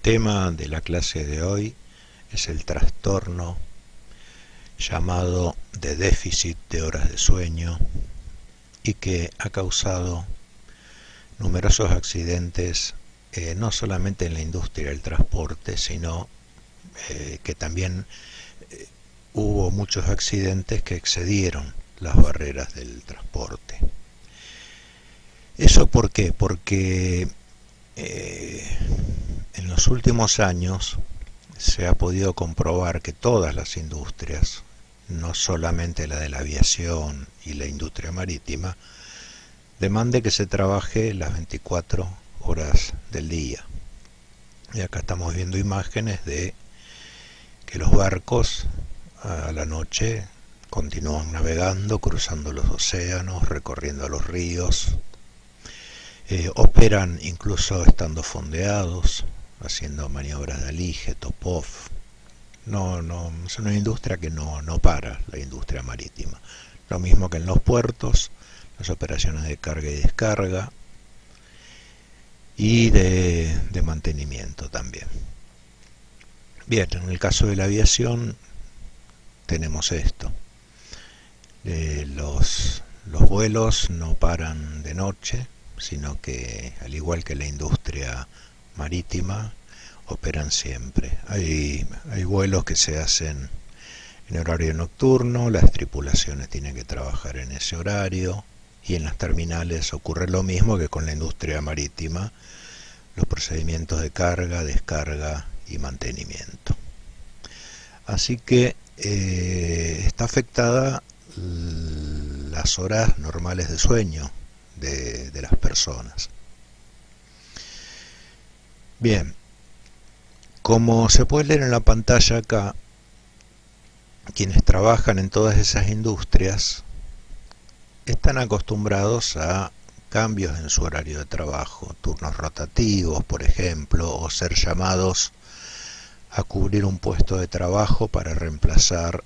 tema de la clase de hoy es el trastorno llamado de déficit de horas de sueño y que ha causado numerosos accidentes, no solamente en la industria del transporte, sino que también hubo muchos accidentes que excedieron las barreras del transporte. ¿Eso por qué? Porque en los últimos años se ha podido comprobar que todas las industrias, no solamente la de la aviación y la industria marítima, demande que se trabaje las 24 horas del día. Y acá estamos viendo imágenes de que los barcos a la noche continúan navegando, cruzando los océanos, recorriendo los ríos, operan incluso estando fondeados, haciendo maniobras de alige, top-off. Es una industria que no para, la industria marítima. Lo mismo que en los puertos, las operaciones de carga y descarga y de mantenimiento también. Bien, en el caso de la aviación tenemos esto. Los vuelos no paran de noche, sino que, al igual que la industria marítima, operan siempre. Hay vuelos que se hacen en horario nocturno, las tripulaciones tienen que trabajar en ese horario, y en las terminales ocurre lo mismo que con la industria marítima, los procedimientos de carga, descarga y mantenimiento. Así que está afectada las horas normales de sueño de las personas. Bien, como se puede leer en la pantalla acá, quienes trabajan en todas esas industrias están acostumbrados a cambios en su horario de trabajo, turnos rotativos, por ejemplo, o ser llamados a cubrir un puesto de trabajo para reemplazar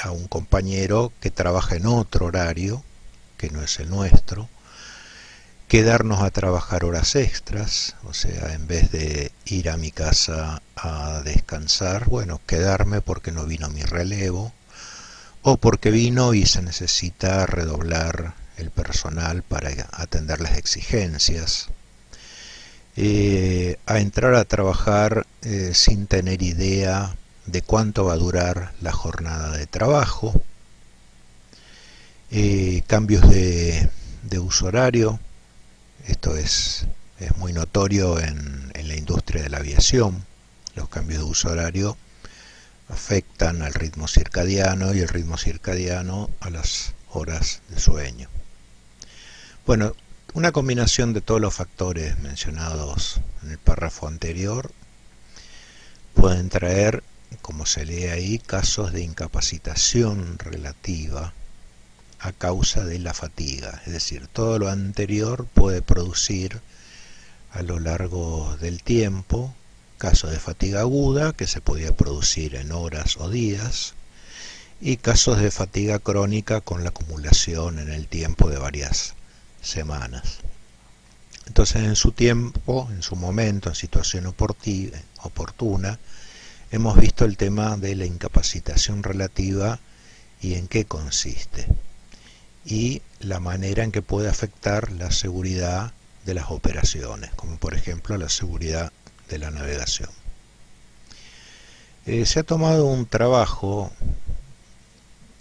a un compañero que trabaja en otro horario, que no es el nuestro, quedarnos a trabajar horas extras, o sea, en vez de ir a mi casa a descansar, bueno, quedarme porque no vino mi relevo, o porque vino y se necesita redoblar el personal para atender las exigencias, a entrar a trabajar sin tener idea de cuánto va a durar la jornada de trabajo, cambios de uso horario. Esto es muy notorio en la industria de la aviación. Los cambios de uso horario afectan al ritmo circadiano y el ritmo circadiano a las horas de sueño. Bueno, una combinación de todos los factores mencionados en el párrafo anterior pueden traer, como se lee ahí, casos de incapacitación relativa a causa de la fatiga. Es decir, todo lo anterior puede producir a lo largo del tiempo casos de fatiga aguda que se podía producir en horas o días, y casos de fatiga crónica con la acumulación en el tiempo de varias semanas. Entonces, en su tiempo, en su momento, en situación oportuna, hemos visto el tema de la incapacitación relativa y en qué consiste, y la manera en que puede afectar la seguridad de las operaciones, como por ejemplo la seguridad de la navegación. Se ha tomado un trabajo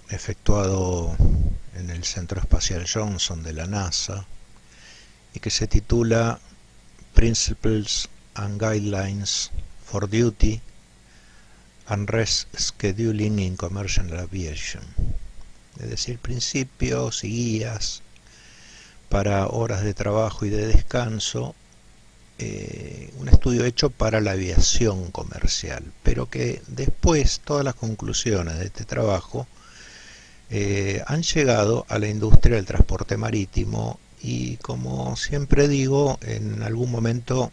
efectuado en el Centro Espacial Johnson de la NASA y que se titula Principles and Guidelines for Duty and Rest Scheduling in Commercial Aviation, es decir, principios y guías para horas de trabajo y de descanso, un estudio hecho para la aviación comercial, pero que después todas las conclusiones de este trabajo han llegado a la industria del transporte marítimo y, como siempre digo, en algún momento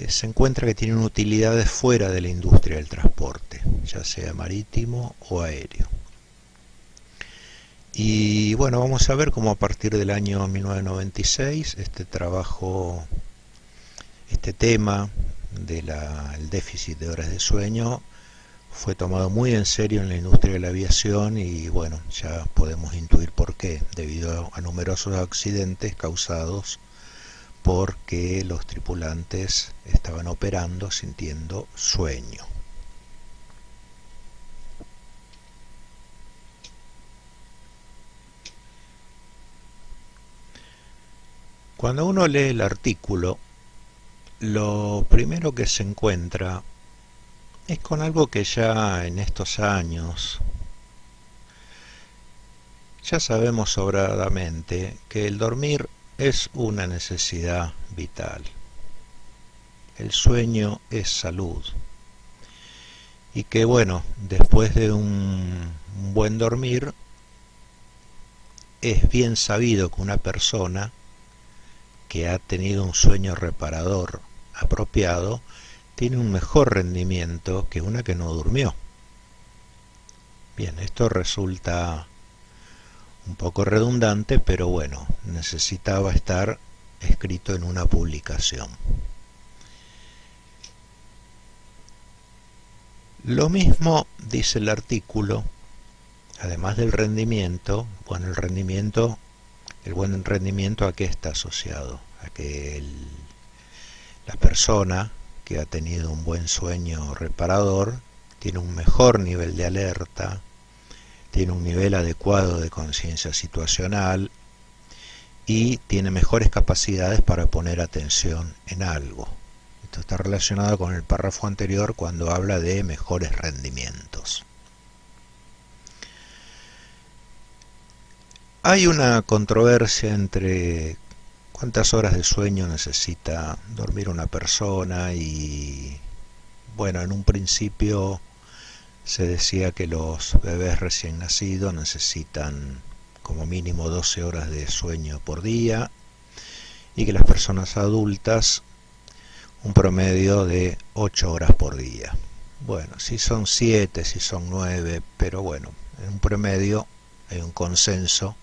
se encuentra que tienen utilidades fuera de la industria del transporte, ya sea marítimo o aéreo. Y bueno, vamos a ver cómo a partir del año 1996 este tema del déficit de horas de sueño fue tomado muy en serio en la industria de la aviación y bueno, ya podemos intuir por qué, debido a numerosos accidentes causados porque los tripulantes estaban operando sintiendo sueño. Cuando uno lee el artículo, lo primero que se encuentra es con algo que ya en estos años ya sabemos sobradamente, que el dormir es una necesidad vital. El sueño es salud. Y que bueno, después de un buen dormir, es bien sabido que una persona que ha tenido un sueño reparador apropiado tiene un mejor rendimiento que una que no durmió. Bien, esto resulta un poco redundante, pero bueno, necesitaba estar escrito en una publicación. Lo mismo dice el artículo, además del rendimiento. Bueno, el buen rendimiento, ¿a qué está asociado? A que la persona que ha tenido un buen sueño reparador tiene un mejor nivel de alerta, tiene un nivel adecuado de conciencia situacional y tiene mejores capacidades para poner atención en algo. Esto está relacionado con el párrafo anterior cuando habla de mejores rendimientos. Hay una controversia entre cuántas horas de sueño necesita dormir una persona y, bueno, en un principio se decía que los bebés recién nacidos necesitan como mínimo 12 horas de sueño por día y que las personas adultas un promedio de 8 horas por día. Bueno, si son 7, si son 9, pero bueno, en un promedio hay un consenso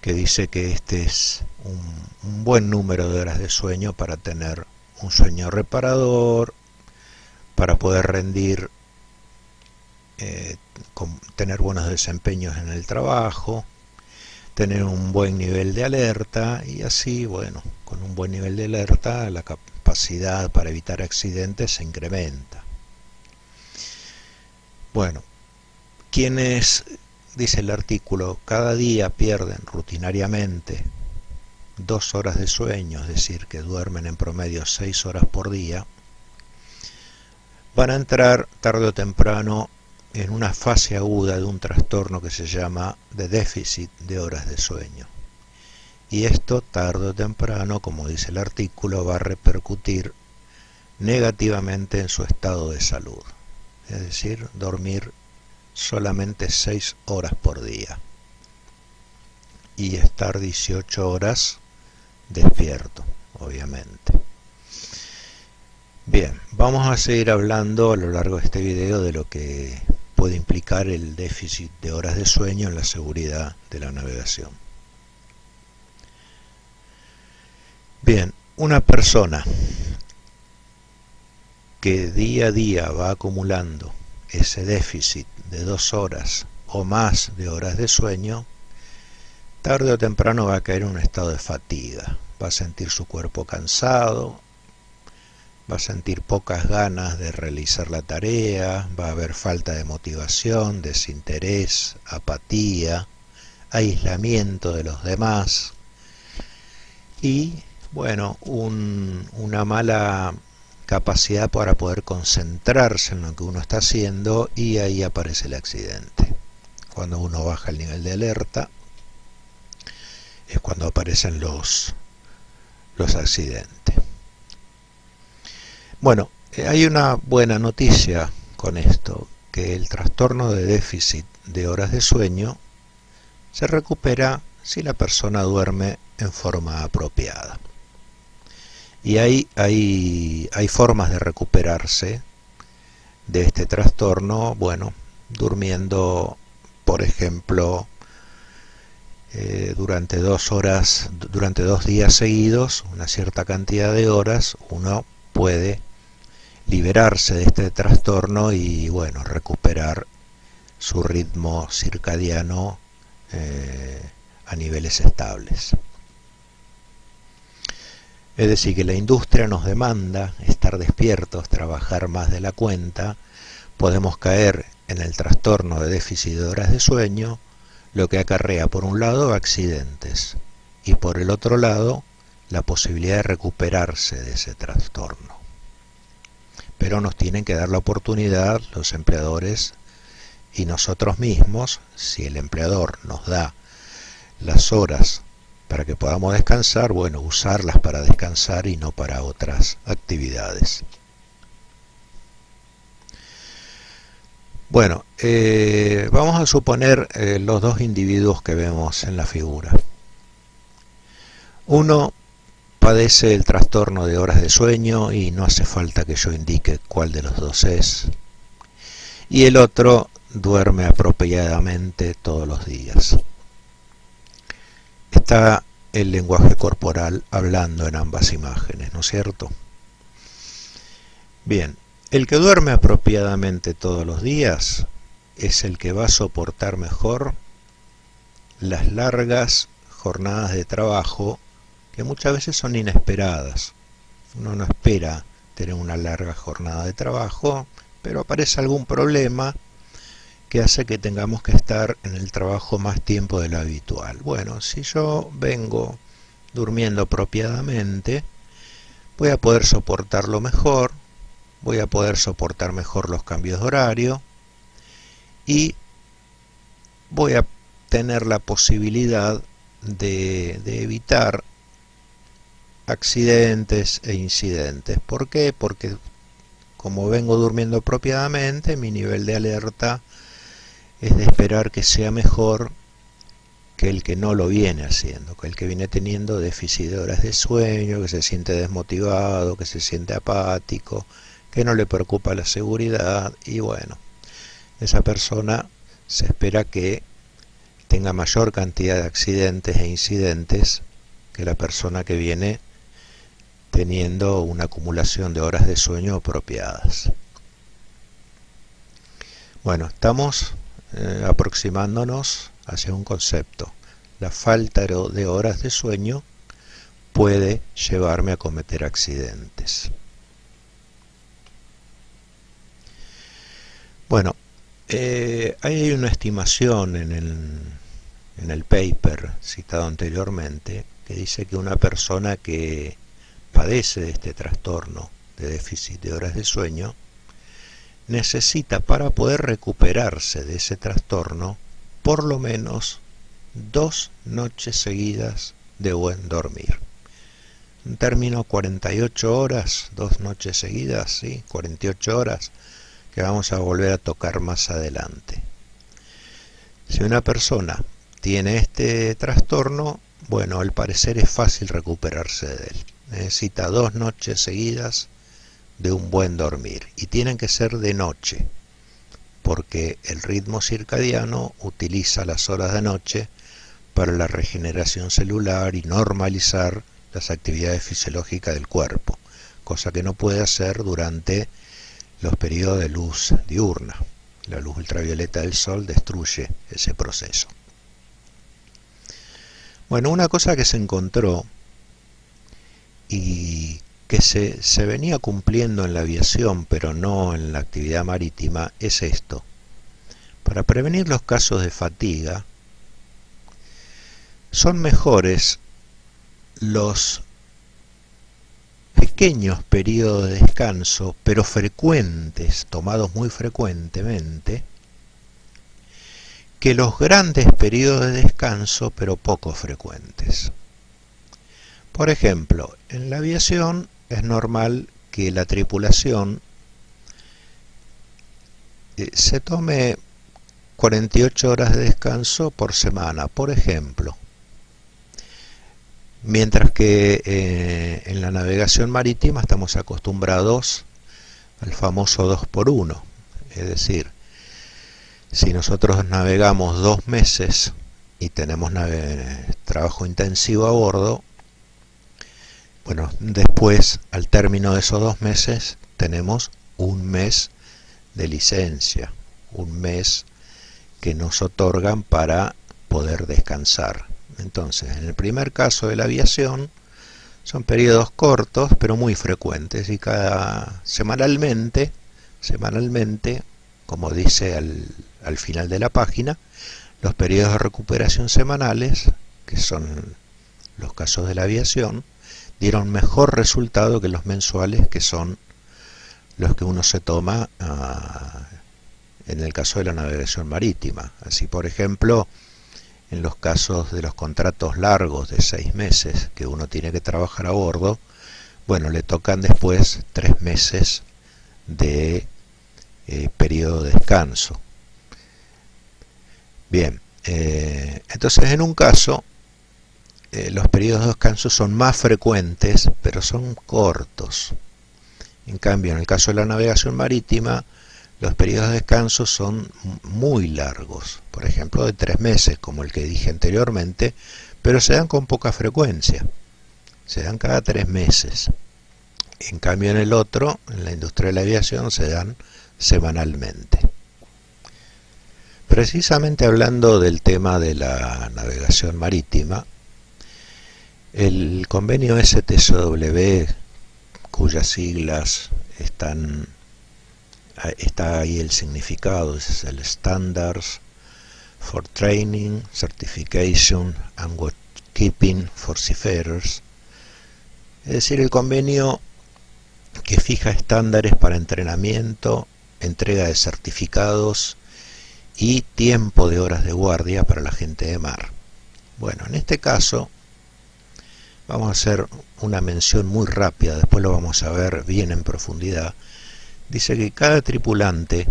que dice que este es un buen número de horas de sueño para tener un sueño reparador, para poder rendir, tener buenos desempeños en el trabajo, tener un buen nivel de alerta y así, bueno, con un buen nivel de alerta la capacidad para evitar accidentes se incrementa. Bueno, quienes, dice el artículo, cada día pierden rutinariamente 2 horas de sueño, es decir, que duermen en promedio 6 horas por día, van a entrar tarde o temprano en una fase aguda de un trastorno que se llama de déficit de horas de sueño. Y esto tarde o temprano, como dice el artículo, va a repercutir negativamente en su estado de salud. Es decir, dormir solamente 6 horas por día y estar 18 horas despierto, obviamente. Bien, vamos a seguir hablando a lo largo de este video de lo que puede implicar el déficit de horas de sueño en la seguridad de la navegación. Bien, una persona que día a día va acumulando ese déficit de 2 horas o más de horas de sueño, tarde o temprano va a caer en un estado de fatiga, va a sentir su cuerpo cansado, va a sentir pocas ganas de realizar la tarea, va a haber falta de motivación, desinterés, apatía, aislamiento de los demás y, bueno, una mala capacidad para poder concentrarse en lo que uno está haciendo, y ahí aparece el accidente. Cuando uno baja el nivel de alerta es cuando aparecen los accidentes. Bueno, hay una buena noticia con esto, que el trastorno de déficit de horas de sueño se recupera si la persona duerme en forma apropiada. Y hay formas de recuperarse de este trastorno, bueno, durmiendo, por ejemplo, durante 2 días seguidos, una cierta cantidad de horas, uno puede liberarse de este trastorno y bueno, recuperar su ritmo circadiano a niveles estables. Es decir, que la industria nos demanda estar despiertos, trabajar más de la cuenta, podemos caer en el trastorno de déficit de horas de sueño, lo que acarrea por un lado accidentes y por el otro lado la posibilidad de recuperarse de ese trastorno. Pero nos tienen que dar la oportunidad los empleadores y nosotros mismos, si el empleador nos da las horas para que podamos descansar, bueno, usarlas para descansar y no para otras actividades. Bueno, vamos a suponer los dos individuos que vemos en la figura. Uno padece el trastorno de horas de sueño y no hace falta que yo indique cuál de los dos es. Y el otro duerme apropiadamente todos los días. Está el lenguaje corporal hablando en ambas imágenes, ¿no es cierto? Bien, el que duerme apropiadamente todos los días es el que va a soportar mejor las largas jornadas de trabajo que muchas veces son inesperadas. Uno no espera tener una larga jornada de trabajo, pero aparece algún problema que hace que tengamos que estar en el trabajo más tiempo de lo habitual. Bueno, si yo vengo durmiendo apropiadamente, voy a poder soportarlo mejor, voy a poder soportar mejor los cambios de horario y voy a tener la posibilidad de evitar accidentes e incidentes. ¿Por qué? Porque como vengo durmiendo apropiadamente, mi nivel de alerta es de esperar que sea mejor que el que no lo viene haciendo, que el que viene teniendo déficit de horas de sueño, que se siente desmotivado, que se siente apático, que no le preocupa la seguridad y bueno, esa persona se espera que tenga mayor cantidad de accidentes e incidentes que la persona que viene teniendo una acumulación de horas de sueño apropiadas. Bueno, estamos aproximándonos hacia un concepto. La falta de horas de sueño puede llevarme a cometer accidentes. Bueno, hay una estimación en el paper citado anteriormente que dice que una persona que padece de este trastorno de déficit de horas de sueño necesita, para poder recuperarse de ese trastorno, por lo menos 2 noches seguidas de buen dormir. En término 48 horas, 2 noches seguidas, ¿sí? 48 horas, que vamos a volver a tocar más adelante. Si una persona tiene este trastorno, bueno, al parecer es fácil recuperarse de él. Necesita 2 noches seguidas de un buen dormir y tienen que ser de noche porque el ritmo circadiano utiliza las horas de noche para la regeneración celular y normalizar las actividades fisiológicas del cuerpo, cosa que no puede hacer durante los periodos de luz diurna. La luz ultravioleta del sol destruye ese proceso. Bueno, una cosa que se encontró y que se venía cumpliendo en la aviación, pero no en la actividad marítima, es esto. Para prevenir los casos de fatiga, son mejores los pequeños periodos de descanso, pero frecuentes, tomados muy frecuentemente, que los grandes periodos de descanso, pero poco frecuentes. Por ejemplo, en la aviación es normal que la tripulación se tome 48 horas de descanso por semana, por ejemplo. Mientras que en la navegación marítima estamos acostumbrados al famoso 2x1. Es decir, si nosotros navegamos 2 meses y tenemos trabajo intensivo a bordo, Bueno, después, al término de esos 2 meses, tenemos un mes de licencia, un mes que nos otorgan para poder descansar. Entonces, en el primer caso de la aviación, son periodos cortos, pero muy frecuentes, y semanalmente, como dice al final de la página, los periodos de recuperación semanales, que son los casos de la aviación, dieron mejor resultado que los mensuales, que son los que uno se toma en el caso de la navegación marítima. Así, por ejemplo, en los casos de los contratos largos de 6 meses que uno tiene que trabajar a bordo, bueno, le tocan después 3 meses de periodo de descanso. Bien, entonces en un caso los periodos de descanso son más frecuentes, pero son cortos. En cambio, en el caso de la navegación marítima, los periodos de descanso son muy largos, por ejemplo de 3 meses, como el que dije anteriormente, pero se dan con poca frecuencia, se dan cada 3 meses. En cambio en el otro, en la industria de la aviación, se dan semanalmente. Precisamente hablando del tema de la navegación marítima, el convenio STCW, cuyas siglas está ahí el significado, es el Standards for Training, Certification and Bookkeeping for Seafarers, es decir, el convenio que fija estándares para entrenamiento, entrega de certificados y tiempo de horas de guardia para la gente de mar. Bueno, en este caso vamos a hacer una mención muy rápida, después lo vamos a ver bien en profundidad. Dice que cada tripulante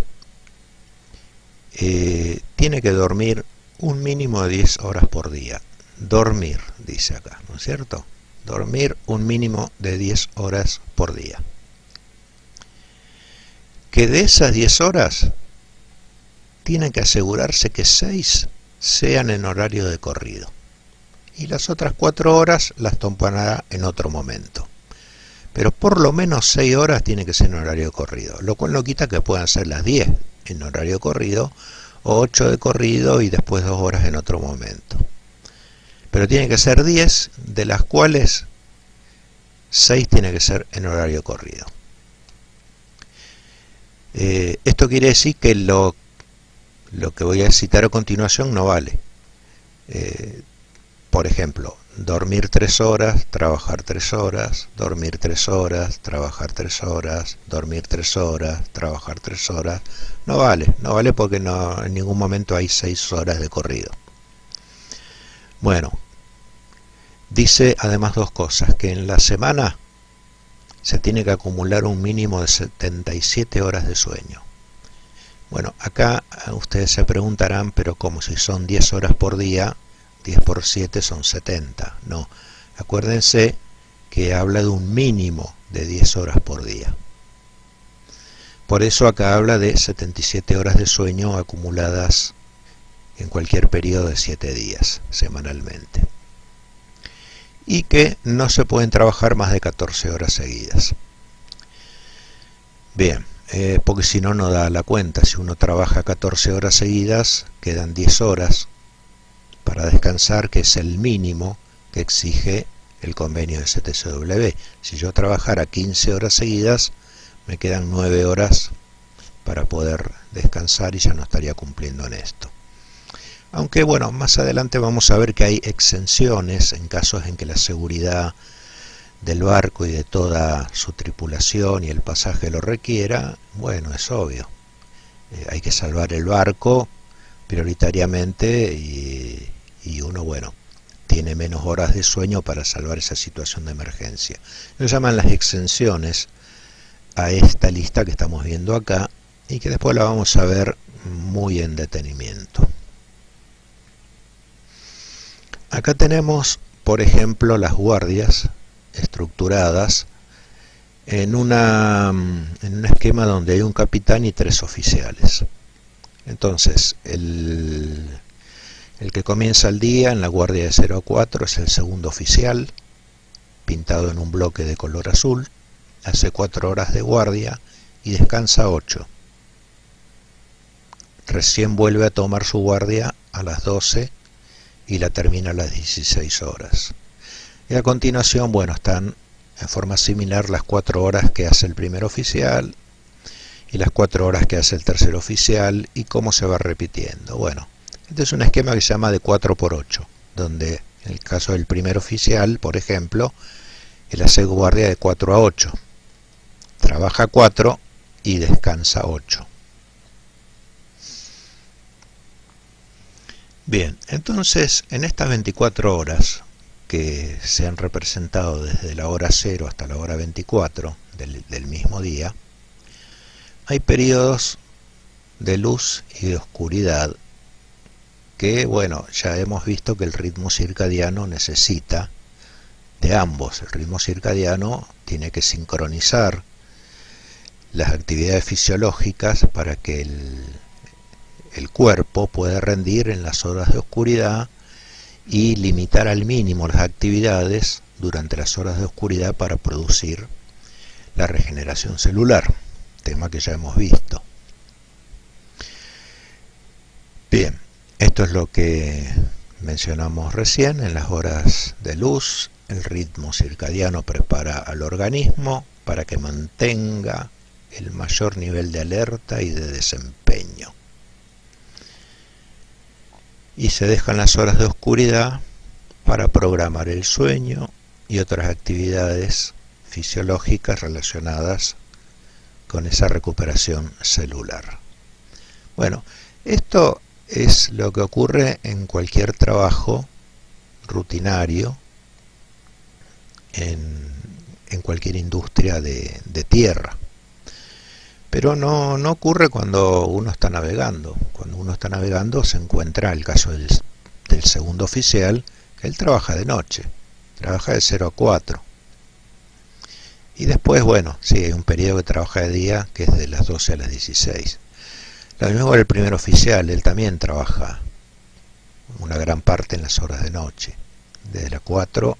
tiene que dormir un mínimo de 10 horas por día. Dormir, dice acá, ¿no es cierto? Dormir un mínimo de 10 horas por día. Que de esas 10 horas tienen que asegurarse que 6 sean en horario de corrido. Y las otras 4 horas las tomará en otro momento. Pero por lo menos 6 horas tiene que ser en horario de corrido, lo cual no quita que puedan ser las 10 en horario de corrido, o 8 de corrido y después 2 horas en otro momento. Pero tiene que ser 10, de las cuales 6 tiene que ser en horario de corrido. Esto quiere decir que lo que voy a citar a continuación no vale. Por ejemplo, dormir 3 horas, trabajar 3 horas, dormir 3 horas, trabajar 3 horas, dormir 3 horas, trabajar 3 horas. No vale porque en ningún momento hay 6 horas de corrido. Bueno, dice además 2 cosas, que en la semana se tiene que acumular un mínimo de 77 horas de sueño. Bueno, acá ustedes se preguntarán, pero como si son 10 horas por día, 10 por 7 son 70. No, acuérdense que habla de un mínimo de 10 horas por día. Por eso acá habla de 77 horas de sueño acumuladas en cualquier periodo de 7 días semanalmente. Y que no se pueden trabajar más de 14 horas seguidas. Bien, porque si no, no da la cuenta. Si uno trabaja 14 horas seguidas, quedan 10 horas para descansar, que es el mínimo que exige el convenio de STCW. Si yo trabajara 15 horas seguidas, me quedan 9 horas para poder descansar y ya no estaría cumpliendo en esto. Aunque bueno, más adelante vamos a ver que hay exenciones en casos en que la seguridad del barco y de toda su tripulación y el pasaje lo requiera. Bueno, es obvio, hay que salvar el barco prioritariamente y uno, bueno, tiene menos horas de sueño para salvar esa situación de emergencia. Lo llaman las exenciones a esta lista que estamos viendo acá y que después la vamos a ver muy en detenimiento. Acá tenemos, por ejemplo, las guardias estructuradas en un esquema donde hay un capitán y 3 oficiales. Entonces, el que comienza el día en la guardia de 0 a 4 es el segundo oficial, pintado en un bloque de color azul, hace 4 horas de guardia y descansa 8. Recién vuelve a tomar su guardia a las 12 y la termina a las 16 horas. Y a continuación, bueno, están en forma similar las 4 horas que hace el primer oficial y las 4 horas que hace el tercer oficial y cómo se va repitiendo. Bueno, este es un esquema que se llama de 4×8, donde en el caso del primer oficial, por ejemplo, él hace guardia de 4 a 8, trabaja 4 y descansa 8. Bien, entonces en estas 24 horas que se han representado desde la hora 0 hasta la hora 24 del mismo día, hay periodos de luz y de oscuridad que, bueno, ya hemos visto que el ritmo circadiano necesita de ambos. El ritmo circadiano tiene que sincronizar las actividades fisiológicas para que el cuerpo pueda rendir en las horas de oscuridad y limitar al mínimo las actividades durante las horas de oscuridad para producir la regeneración celular, tema que ya hemos visto. Bien, esto es lo que mencionamos recién. En las horas de luz, el ritmo circadiano prepara al organismo para que mantenga el mayor nivel de alerta y de desempeño. Y se dejan las horas de oscuridad para programar el sueño y otras actividades fisiológicas relacionadas con esa recuperación celular. Bueno, esto es lo que ocurre en cualquier trabajo rutinario, en cualquier industria de tierra. Pero no ocurre cuando uno está navegando. Cuando uno está navegando se encuentra el caso del segundo oficial, que él trabaja de noche, trabaja de 0 a 4. Y después, bueno, sí, hay un periodo que trabaja de día, que es de las 12 a las 16. Lo mismo con el primer oficial, él también trabaja una gran parte en las horas de noche, desde las 4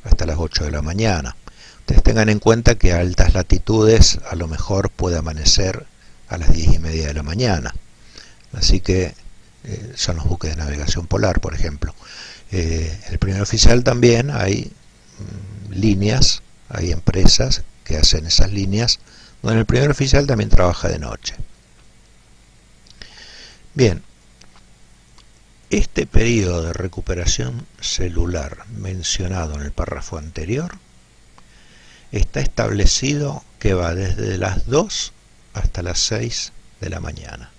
hasta las 8 de la mañana. Ustedes tengan en cuenta que a altas latitudes a lo mejor puede amanecer a las 10:30 de la mañana. Así que son los buques de navegación polar, por ejemplo. El primer oficial también hay líneas, hay empresas que hacen esas líneas donde el primer oficial también trabaja de noche. Bien, este periodo de recuperación celular mencionado en el párrafo anterior está establecido que va desde las 2 hasta las 6 de la mañana.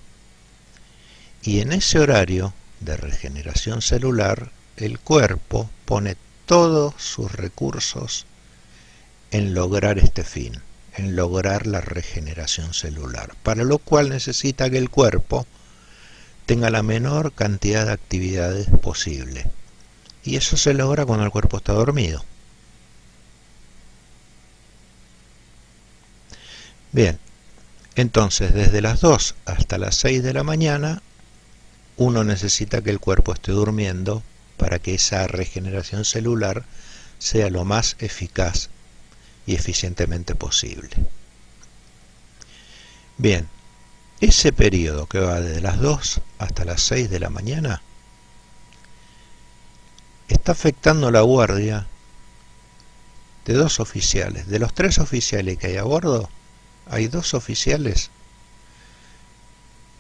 Y en ese horario de regeneración celular, el cuerpo pone todos sus recursos en lograr este fin, en lograr la regeneración celular, para lo cual necesita que el cuerpo tenga la menor cantidad de actividades posible. Y eso se logra cuando el cuerpo está dormido. Bien, entonces desde las 2 hasta las 6 de la mañana uno necesita que el cuerpo esté durmiendo para que esa regeneración celular sea lo más eficaz y eficientemente posible. Bien, ese periodo que va desde las 2 hasta las 6 de la mañana está afectando la guardia de 2 oficiales. De los 3 oficiales que hay a bordo, hay 2 oficiales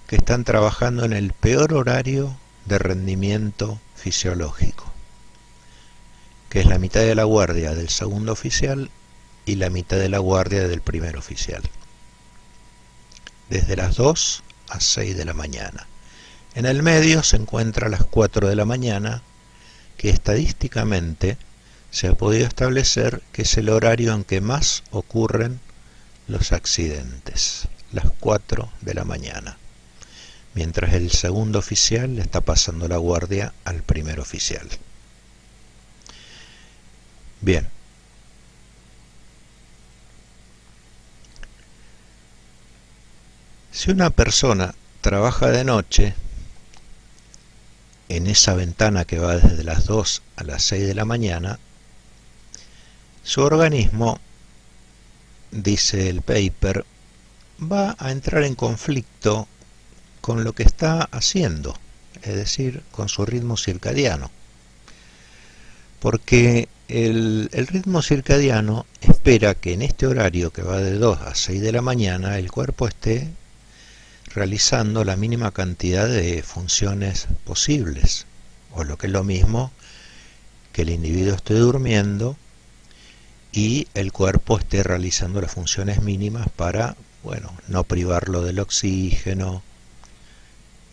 que están trabajando en el peor horario de rendimiento fisiológico, que es la mitad de la guardia del segundo oficial y la mitad de la guardia del primer oficial, desde las 2 a 6 de la mañana. En el medio se encuentra a las 4 de la mañana, que estadísticamente se ha podido establecer que es el horario en que más ocurren los accidentes, las 4 de la mañana, mientras el segundo oficial le está pasando la guardia al primer oficial. Bien. Si una persona trabaja de noche, en esa ventana que va desde las 2 a las 6 de la mañana, su organismo, dice el paper, va a entrar en conflicto con lo que está haciendo, es decir, con su ritmo circadiano. Porque el ritmo circadiano espera que en este horario, que va de 2 a 6 de la mañana, el cuerpo esté realizando la mínima cantidad de funciones posibles, o lo que es lo mismo, que el individuo esté durmiendo y el cuerpo esté realizando las funciones mínimas para, bueno, no privarlo del oxígeno,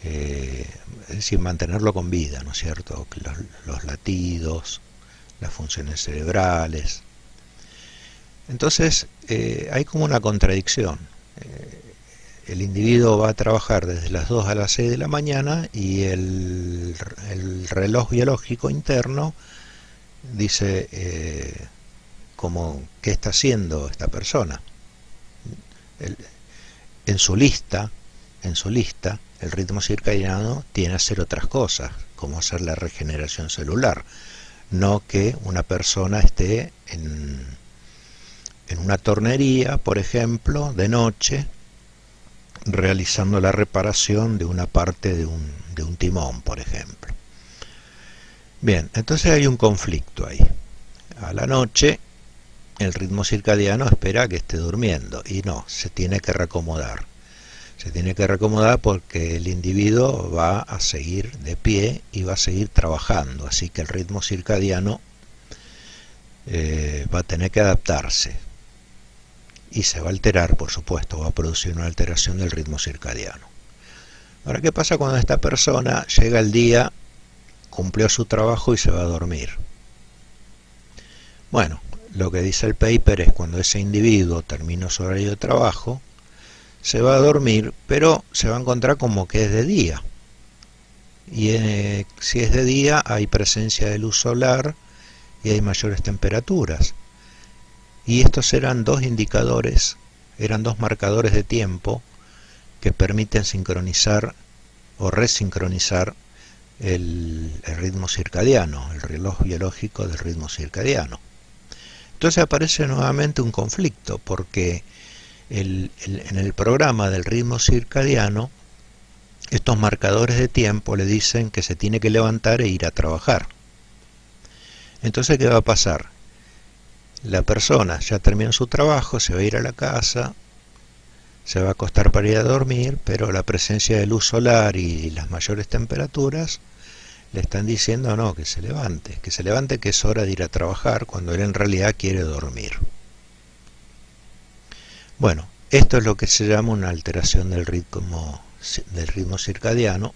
es decir, mantenerlo con vida, ¿no es cierto? Los latidos, las funciones cerebrales. Entonces, hay como una contradicción. El individuo va a trabajar desde las 2 a las 6 de la mañana y el reloj biológico interno dice como qué está haciendo esta persona. El, en su lista, el ritmo circadiano tiene que hacer otras cosas, como hacer la regeneración celular, no que una persona esté en una tornería, por ejemplo, de noche, realizando la reparación de una parte de un timón, por ejemplo. Bien, entonces hay un conflicto ahí. A la noche el ritmo circadiano espera que esté durmiendo y no, se tiene que reacomodar. Se tiene que reacomodar porque el individuo va a seguir de pie y va a seguir trabajando, así que el ritmo circadiano va a tener que adaptarse y se va a alterar, por supuesto, va a producir una alteración del ritmo circadiano. Ahora, ¿qué pasa cuando esta persona llega el día, cumplió su trabajo y se va a dormir? Bueno, lo que dice el paper es cuando ese individuo termina su horario de trabajo, se va a dormir, pero se va a encontrar como que es de día. Y si es de día hay presencia de luz solar y hay mayores temperaturas. Y estos eran dos indicadores, eran dos marcadores de tiempo que permiten sincronizar o resincronizar el ritmo circadiano, el reloj biológico del ritmo circadiano. Entonces aparece nuevamente un conflicto, porque en el programa del ritmo circadiano, estos marcadores de tiempo le dicen que se tiene que levantar e ir a trabajar. Entonces, ¿qué va a pasar? La persona ya terminó su trabajo, se va a ir a la casa, se va a acostar para ir a dormir, pero la presencia de luz solar y las mayores temperaturas le están diciendo no, que se levante, que es hora de ir a trabajar, cuando él en realidad quiere dormir. Bueno, esto es lo que se llama una alteración del ritmo circadiano,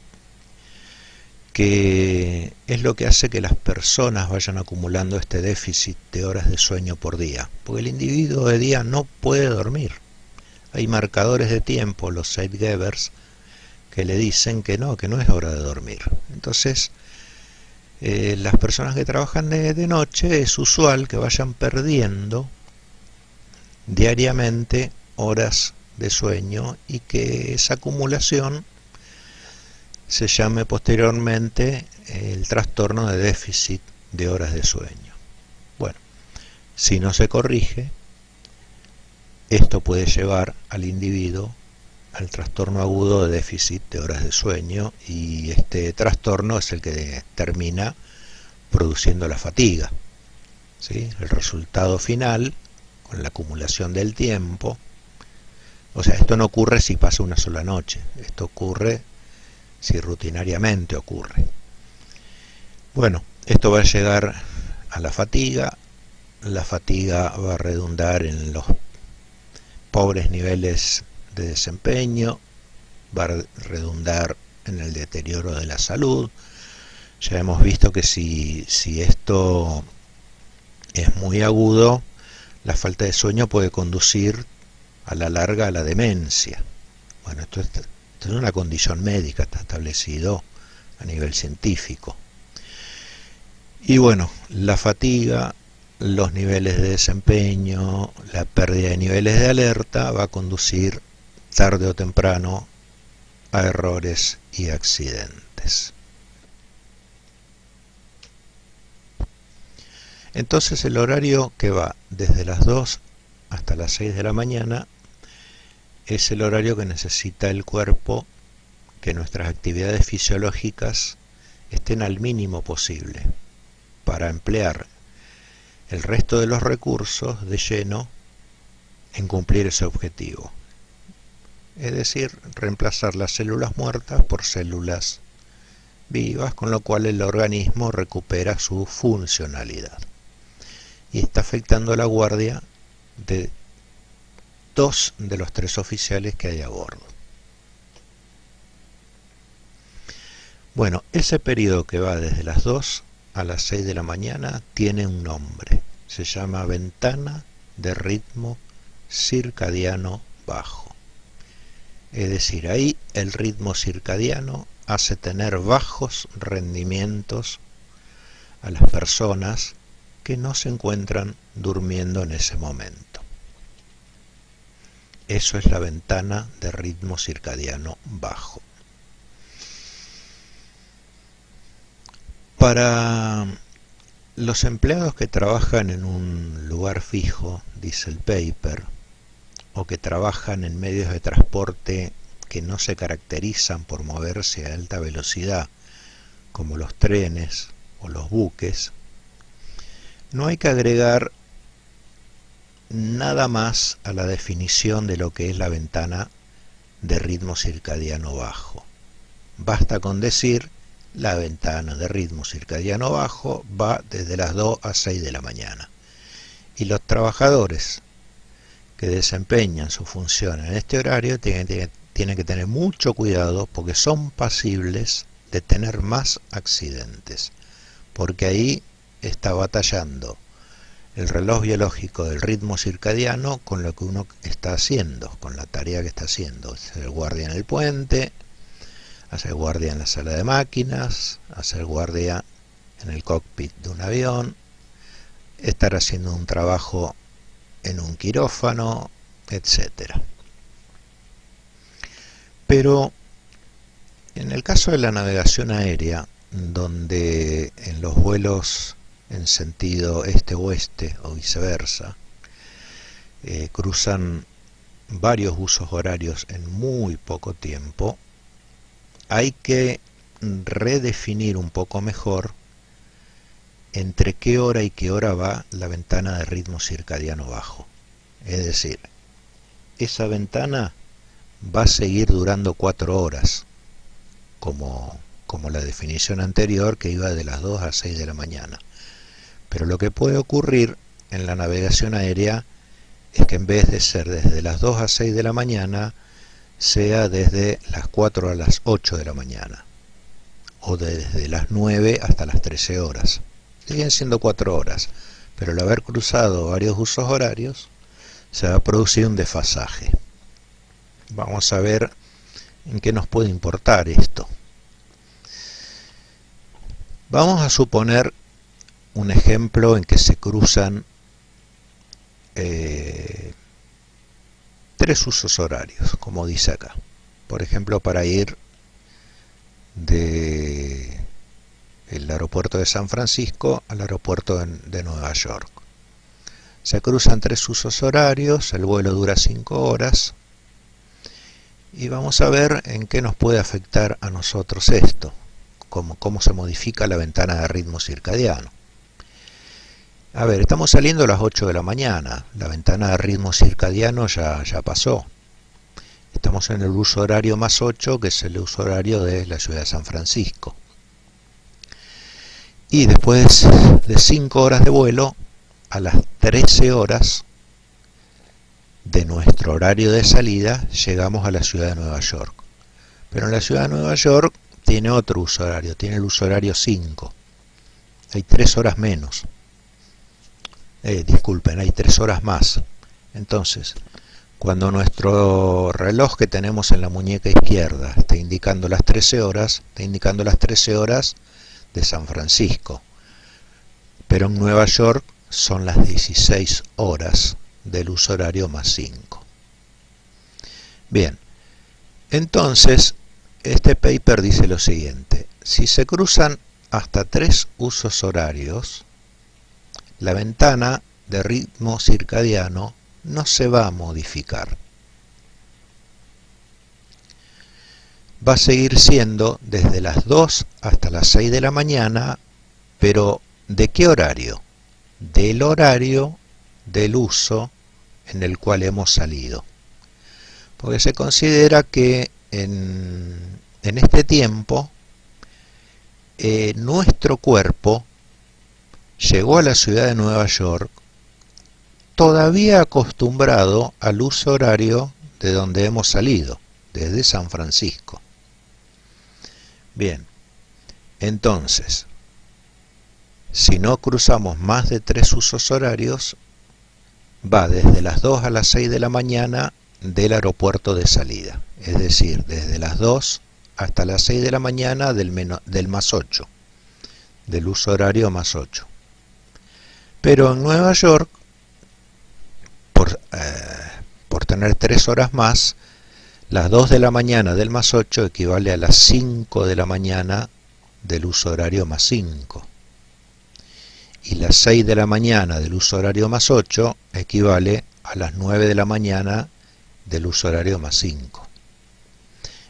que es lo que hace que las personas vayan acumulando este déficit de horas de sueño por día, porque el individuo de día no puede dormir. Hay marcadores de tiempo, los Zeitgebers, que le dicen que no es hora de dormir. Entonces, las personas que trabajan de noche es usual que vayan perdiendo diariamente horas de sueño y que esa acumulación se llame posteriormente el trastorno de déficit de horas de sueño. Bueno, si no se corrige, esto puede llevar al individuo al trastorno agudo de déficit de horas de sueño, y este trastorno es el que termina produciendo la fatiga, ¿sí? El resultado final, con la acumulación del tiempo, o sea, esto no ocurre si pasa una sola noche, esto ocurre si rutinariamente ocurre. Bueno, esto va a llegar a la fatiga va a redundar en los pobres niveles de desempeño, va a redundar en el deterioro de la salud. Ya hemos visto que si esto es muy agudo, la falta de sueño puede conducir a la larga a la demencia. Bueno, esto es una condición médica, está establecido a nivel científico. Y bueno, la fatiga, los niveles de desempeño, la pérdida de niveles de alerta va a conducir tarde o temprano a errores y accidentes. Entonces el horario que va desde las 2 hasta las 6 de la mañana es el horario que necesita el cuerpo, que nuestras actividades fisiológicas estén al mínimo posible para emplear el resto de los recursos de lleno en cumplir ese objetivo. Es decir, reemplazar las células muertas por células vivas, con lo cual el organismo recupera su funcionalidad. Y está afectando la guardia de 2 de los 3 oficiales que hay a bordo. Bueno, ese periodo que va desde las 2 a las 6 de la mañana tiene un nombre. Se llama ventana de ritmo circadiano bajo. Es decir, ahí el ritmo circadiano hace tener bajos rendimientos a las personas que no se encuentran durmiendo en ese momento. Eso es la ventana de ritmo circadiano bajo. Para los empleados que trabajan en un lugar fijo, dice el paper, o que trabajan en medios de transporte que no se caracterizan por moverse a alta velocidad, como los trenes o los buques, no hay que agregar nada más a la definición de lo que es la ventana de ritmo circadiano bajo. Basta con decir: la ventana de ritmo circadiano bajo va desde las 2 a 6 de la mañana. Y los trabajadores que desempeñan su función en este horario tienen que tener mucho cuidado, porque son pasibles de tener más accidentes, porque ahí está batallando el reloj biológico del ritmo circadiano con lo que uno está haciendo, con la tarea que está haciendo. Hacer guardia en el puente, hacer guardia en la sala de máquinas, hacer guardia en el cockpit de un avión, estar haciendo un trabajo en un quirófano, etc. Pero en el caso de la navegación aérea, donde en los vuelos en sentido este-oeste o viceversa, cruzan varios usos horarios en muy poco tiempo, hay que redefinir un poco mejor entre qué hora y qué hora va la ventana de ritmo circadiano bajo. Es decir, esa ventana va a seguir durando 4 horas, como la definición anterior, que iba de las 2 a 6 de la mañana. Pero lo que puede ocurrir en la navegación aérea es que en vez de ser desde las 2 a 6 de la mañana, sea desde las 4 a las 8 de la mañana, o desde las 9 hasta las 13 horas. Siguen siendo 4 horas, pero al haber cruzado varios usos horarios, se va a producir un desfasaje. Vamos a ver en qué nos puede importar esto. Vamos a suponer un ejemplo en que se cruzan 3 usos horarios, como dice acá. Por ejemplo, para ir de el aeropuerto de San Francisco al aeropuerto de Nueva York. Se cruzan 3 usos horarios, el vuelo dura 5 horas, y vamos a ver en qué nos puede afectar a nosotros esto, cómo se modifica la ventana de ritmo circadiano. A ver, estamos saliendo a las 8 de la mañana, la ventana de ritmo circadiano ya pasó. Estamos en el uso horario más 8, que es el uso horario de la ciudad de San Francisco. Y después de 5 horas de vuelo, a las 13 horas de nuestro horario de salida, llegamos a la ciudad de Nueva York. Pero en la ciudad de Nueva York tiene otro uso horario, tiene el uso horario 5. Hay 3 horas menos. Disculpen, hay 3 horas más. Entonces, cuando nuestro reloj que tenemos en la muñeca izquierda está indicando las 13 horas, está indicando las 13 horas de San Francisco. Pero en Nueva York son las 16 horas del uso horario más 5. Bien, entonces este paper dice lo siguiente: si se cruzan hasta 3 usos horarios, la ventana de ritmo circadiano no se va a modificar. Va a seguir siendo desde las 2 hasta las 6 de la mañana, pero ¿de qué horario? Del horario del uso en el cual hemos salido. Porque se considera que en este tiempo nuestro cuerpo llegó a la ciudad de Nueva York todavía acostumbrado al uso horario de donde hemos salido, desde San Francisco. Bien, entonces, si no cruzamos más de 3 usos horarios, va desde las 2 a las 6 de la mañana del aeropuerto de salida, es decir, desde las 2 hasta las 6 de la mañana del más 8, del uso horario más 8. Pero en Nueva York, por tener 3 horas más, las 2 de la mañana del más 8 equivale a las 5 de la mañana del uso horario más 5. Y las 6 de la mañana del uso horario más 8 equivale a las 9 de la mañana del uso horario más 5.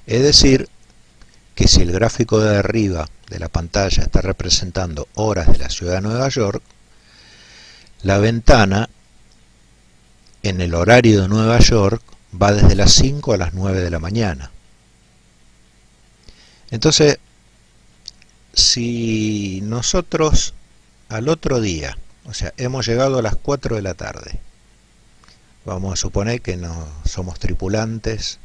Es decir, que si el gráfico de arriba de la pantalla está representando horas de la ciudad de Nueva York, la ventana en el horario de Nueva York va desde las 5 a las 9 de la mañana. Entonces, si nosotros al otro día, o sea, hemos llegado a las 4 de la tarde, vamos a suponer que no somos tripulantes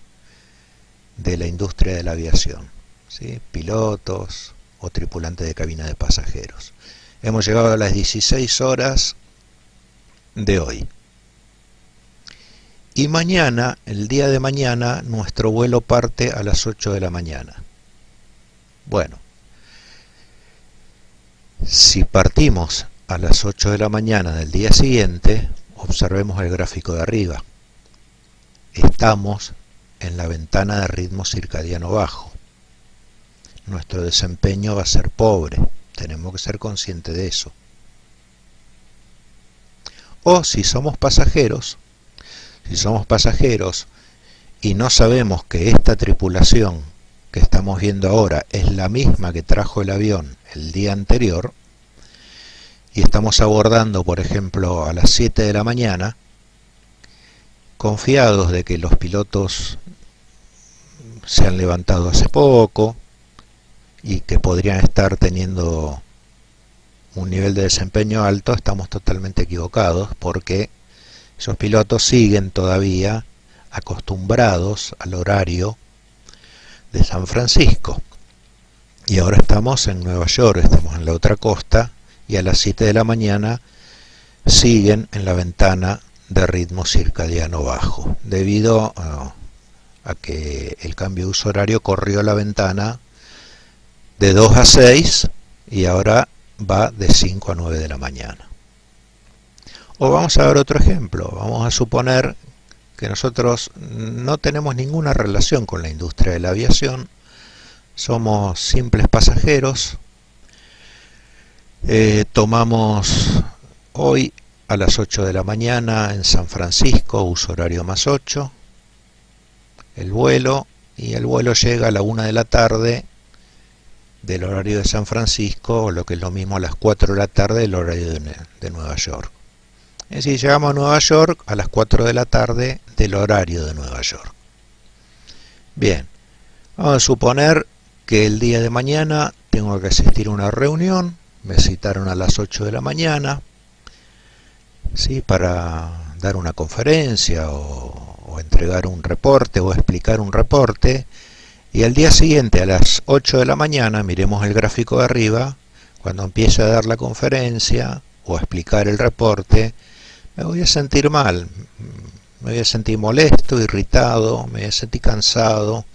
de la industria de la aviación, ¿sí? Pilotos o tripulantes de cabina de pasajeros. Hemos llegado a las 16 horas de hoy. Y mañana, el día de mañana, nuestro vuelo parte a las 8 de la mañana. Bueno, si partimos a las 8 de la mañana del día siguiente, observemos el gráfico de arriba. Estamos en la ventana de ritmo circadiano bajo. Nuestro desempeño va a ser pobre, tenemos que ser conscientes de eso. O si somos pasajeros y no sabemos que esta tripulación que estamos viendo ahora es la misma que trajo el avión el día anterior, y estamos abordando, por ejemplo, a las 7 de la mañana, confiados de que los pilotos se han levantado hace poco y que podrían estar teniendo un nivel de desempeño alto, estamos totalmente equivocados, porque esos pilotos siguen todavía acostumbrados al horario de San Francisco. Y ahora estamos en Nueva York, estamos en la otra costa, y a las 7 de la mañana siguen en la ventana de ritmo circadiano bajo, debido a que el cambio de uso horario corrió la ventana de 2 a 6 y ahora va de 5 a 9 de la mañana. O vamos a ver otro ejemplo. Vamos a suponer que nosotros no tenemos ninguna relación con la industria de la aviación, somos simples pasajeros, tomamos hoy a las 8 de la mañana en San Francisco, uso horario más 8, el vuelo, y el vuelo llega a la 1 de la tarde del horario de San Francisco, o lo que es lo mismo a las 4 de la tarde del horario de Nueva York. Es decir, llegamos a Nueva York a las 4 de la tarde del horario de Nueva York. Bien, vamos a suponer que el día de mañana tengo que asistir a una reunión, me citaron a las 8 de la mañana, ¿sí? Para dar una conferencia o entregar un reporte o explicar un reporte, y al día siguiente a las 8 de la mañana, miremos el gráfico de arriba, cuando empiece a dar la conferencia o a explicar el reporte, me voy a sentir mal, me voy a sentir molesto, irritado, me voy a sentir cansado,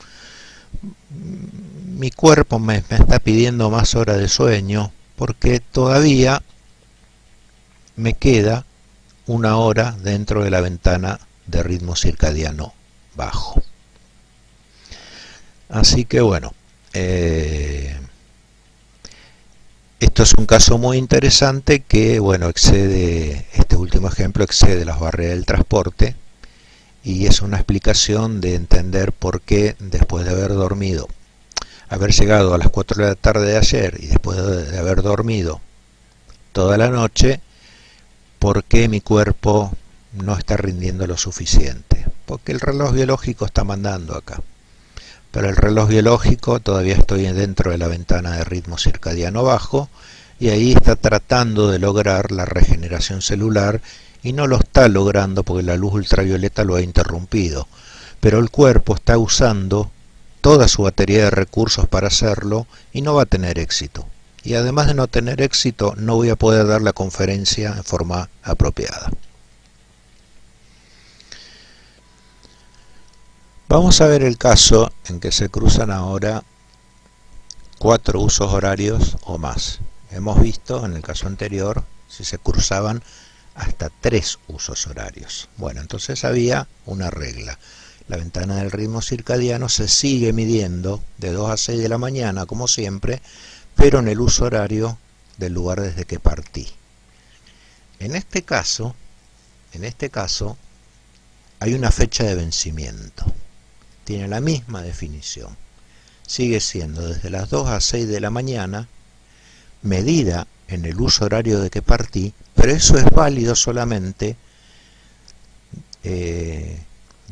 mi cuerpo me está pidiendo más horas de sueño, porque todavía me queda 1 hora dentro de la ventana de ritmo circadiano bajo. Así que bueno, Esto es un caso muy interesante que, bueno, excede, este último ejemplo excede las barreras del transporte y es una explicación de entender por qué después de haber dormido, haber llegado a las 4 de la tarde de ayer y después de haber dormido toda la noche, por qué mi cuerpo no está rindiendo lo suficiente. Porque el reloj biológico está mandando acá. Pero el reloj biológico todavía estoy dentro de la ventana de ritmo circadiano bajo y ahí está tratando de lograr la regeneración celular y no lo está logrando porque la luz ultravioleta lo ha interrumpido. Pero el cuerpo está usando toda su batería de recursos para hacerlo y no va a tener éxito. Y además de no tener éxito, no voy a poder dar la conferencia en forma apropiada. Vamos a ver el caso en que se cruzan ahora 4 usos horarios o más. Hemos visto en el caso anterior si se cruzaban hasta 3 usos horarios. Bueno, entonces había una regla. La ventana del ritmo circadiano se sigue midiendo de 2 a 6 de la mañana, como siempre, pero en el uso horario del lugar desde que partí. En este caso hay una fecha de vencimiento. Tiene la misma definición. Sigue siendo desde las 2 a 6 de la mañana, medida en el uso horario de que partí, pero eso es válido solamente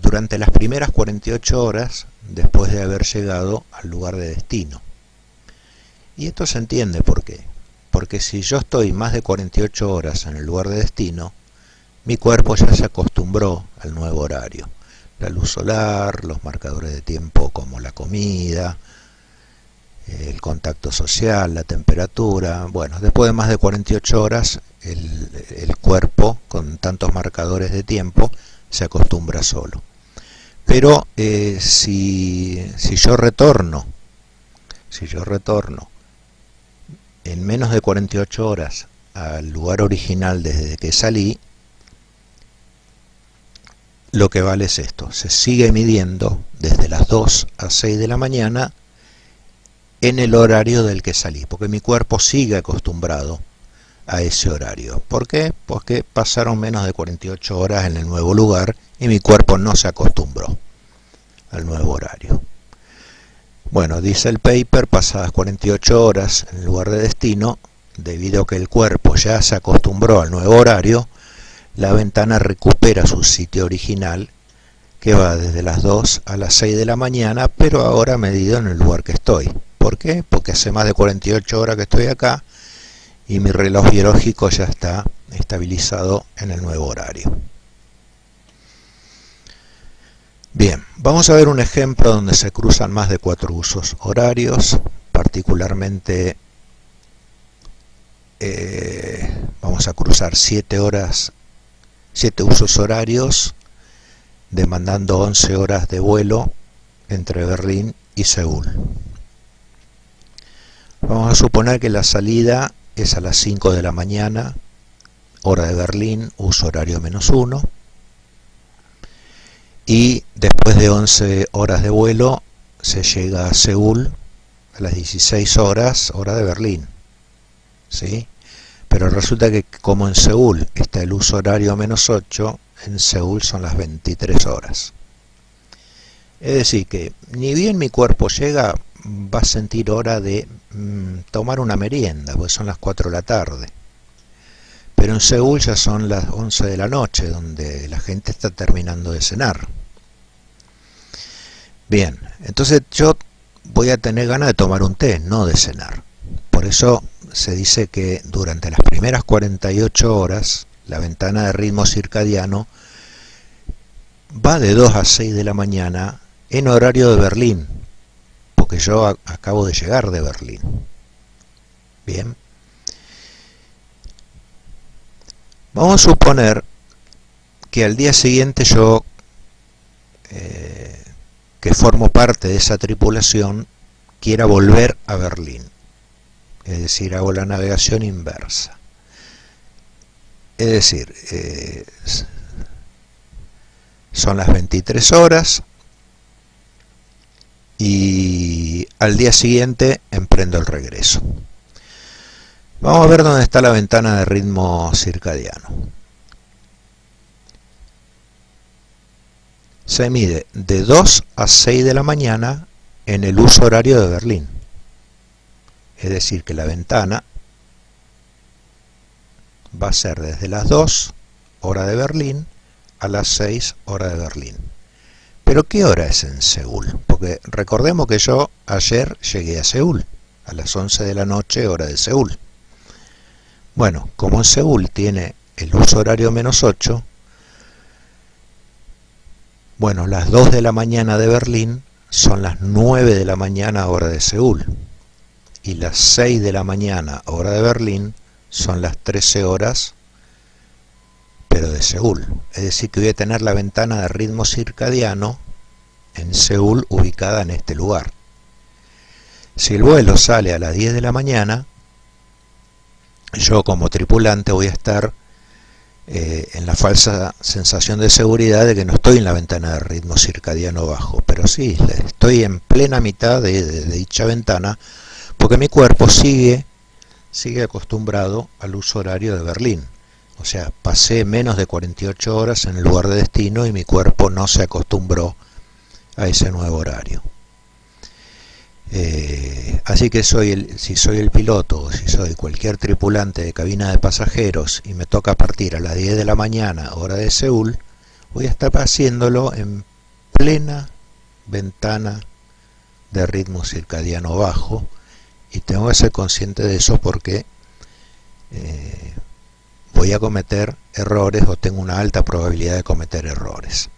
durante las primeras 48 horas después de haber llegado al lugar de destino. Y esto se entiende por qué. Porque si yo estoy más de 48 horas en el lugar de destino, mi cuerpo ya se acostumbró al nuevo horario. La luz solar, los marcadores de tiempo como la comida, el contacto social, la temperatura. Bueno, después de más de 48 horas, el cuerpo, con tantos marcadores de tiempo, se acostumbra solo. Pero si yo retorno en menos de 48 horas al lugar original desde que salí, lo que vale es esto: se sigue midiendo desde las 2 a 6 de la mañana en el horario del que salí, porque mi cuerpo sigue acostumbrado a ese horario. ¿Por qué? Porque pasaron menos de 48 horas en el nuevo lugar y mi cuerpo no se acostumbró al nuevo horario. Bueno, dice el paper, pasadas 48 horas en el lugar de destino, debido a que el cuerpo ya se acostumbró al nuevo horario, la ventana recupera su sitio original, que va desde las 2 a las 6 de la mañana, pero ahora medido en el lugar que estoy. ¿Por qué? Porque hace más de 48 horas que estoy acá y mi reloj biológico ya está estabilizado en el nuevo horario. Bien, vamos a ver un ejemplo donde se cruzan más de 4 usos horarios, particularmente vamos a cruzar 7 usos horarios, demandando 11 horas de vuelo entre Berlín y Seúl. Vamos a suponer que la salida es a las 5 de la mañana, hora de Berlín, uso horario -1, y después de 11 horas de vuelo se llega a Seúl a las 16 horas, hora de Berlín, ¿sí? Pero resulta que como en Seúl está el uso horario -8, en Seúl son las 23 horas. Es decir, que ni bien mi cuerpo llega, va a sentir hora de tomar una merienda, pues son las 4 de la tarde. Pero en Seúl ya son las 11 de la noche, donde la gente está terminando de cenar. Bien, entonces yo voy a tener ganas de tomar un té, no de cenar. Por eso se dice que durante las primeras 48 horas, la ventana de ritmo circadiano va de 2 a 6 de la mañana en horario de Berlín, porque yo acabo de llegar de Berlín. Bien. Vamos a suponer que al día siguiente yo, que formo parte de esa tripulación, quiera volver a Berlín. Es decir, hago la navegación inversa. Es decir, son las 23 horas y al día siguiente emprendo el regreso. Vamos a ver dónde está la ventana de ritmo circadiano. Se mide de 2 a 6 de la mañana en el uso horario de Berlín. Es decir, que la ventana va a ser desde las 2, hora de Berlín, a las 6, hora de Berlín. ¿Pero qué hora es en Seúl? Porque recordemos que yo ayer llegué a Seúl, a las 11 de la noche, hora de Seúl. Bueno, como en Seúl tiene el uso horario -8, bueno, las 2 de la mañana de Berlín son las 9 de la mañana, hora de Seúl. Y las 6 de la mañana, hora de Berlín, son las 13 horas, pero de Seúl. Es decir, que voy a tener la ventana de ritmo circadiano en Seúl ubicada en este lugar. Si el vuelo sale a las 10 de la mañana, yo como tripulante voy a estar en la falsa sensación de seguridad de que no estoy en la ventana de ritmo circadiano bajo, pero sí, estoy en plena mitad de dicha ventana, porque mi cuerpo sigue acostumbrado al uso horario de Berlín. O sea, pasé menos de 48 horas en el lugar de destino y mi cuerpo no se acostumbró a ese nuevo horario. Así que si soy el piloto o si soy cualquier tripulante de cabina de pasajeros y me toca partir a las 10 de la mañana, hora de Seúl, voy a estar haciéndolo en plena ventana de ritmo circadiano bajo, y tengo que ser consciente de eso porque voy a cometer errores o tengo una alta probabilidad de cometer errores.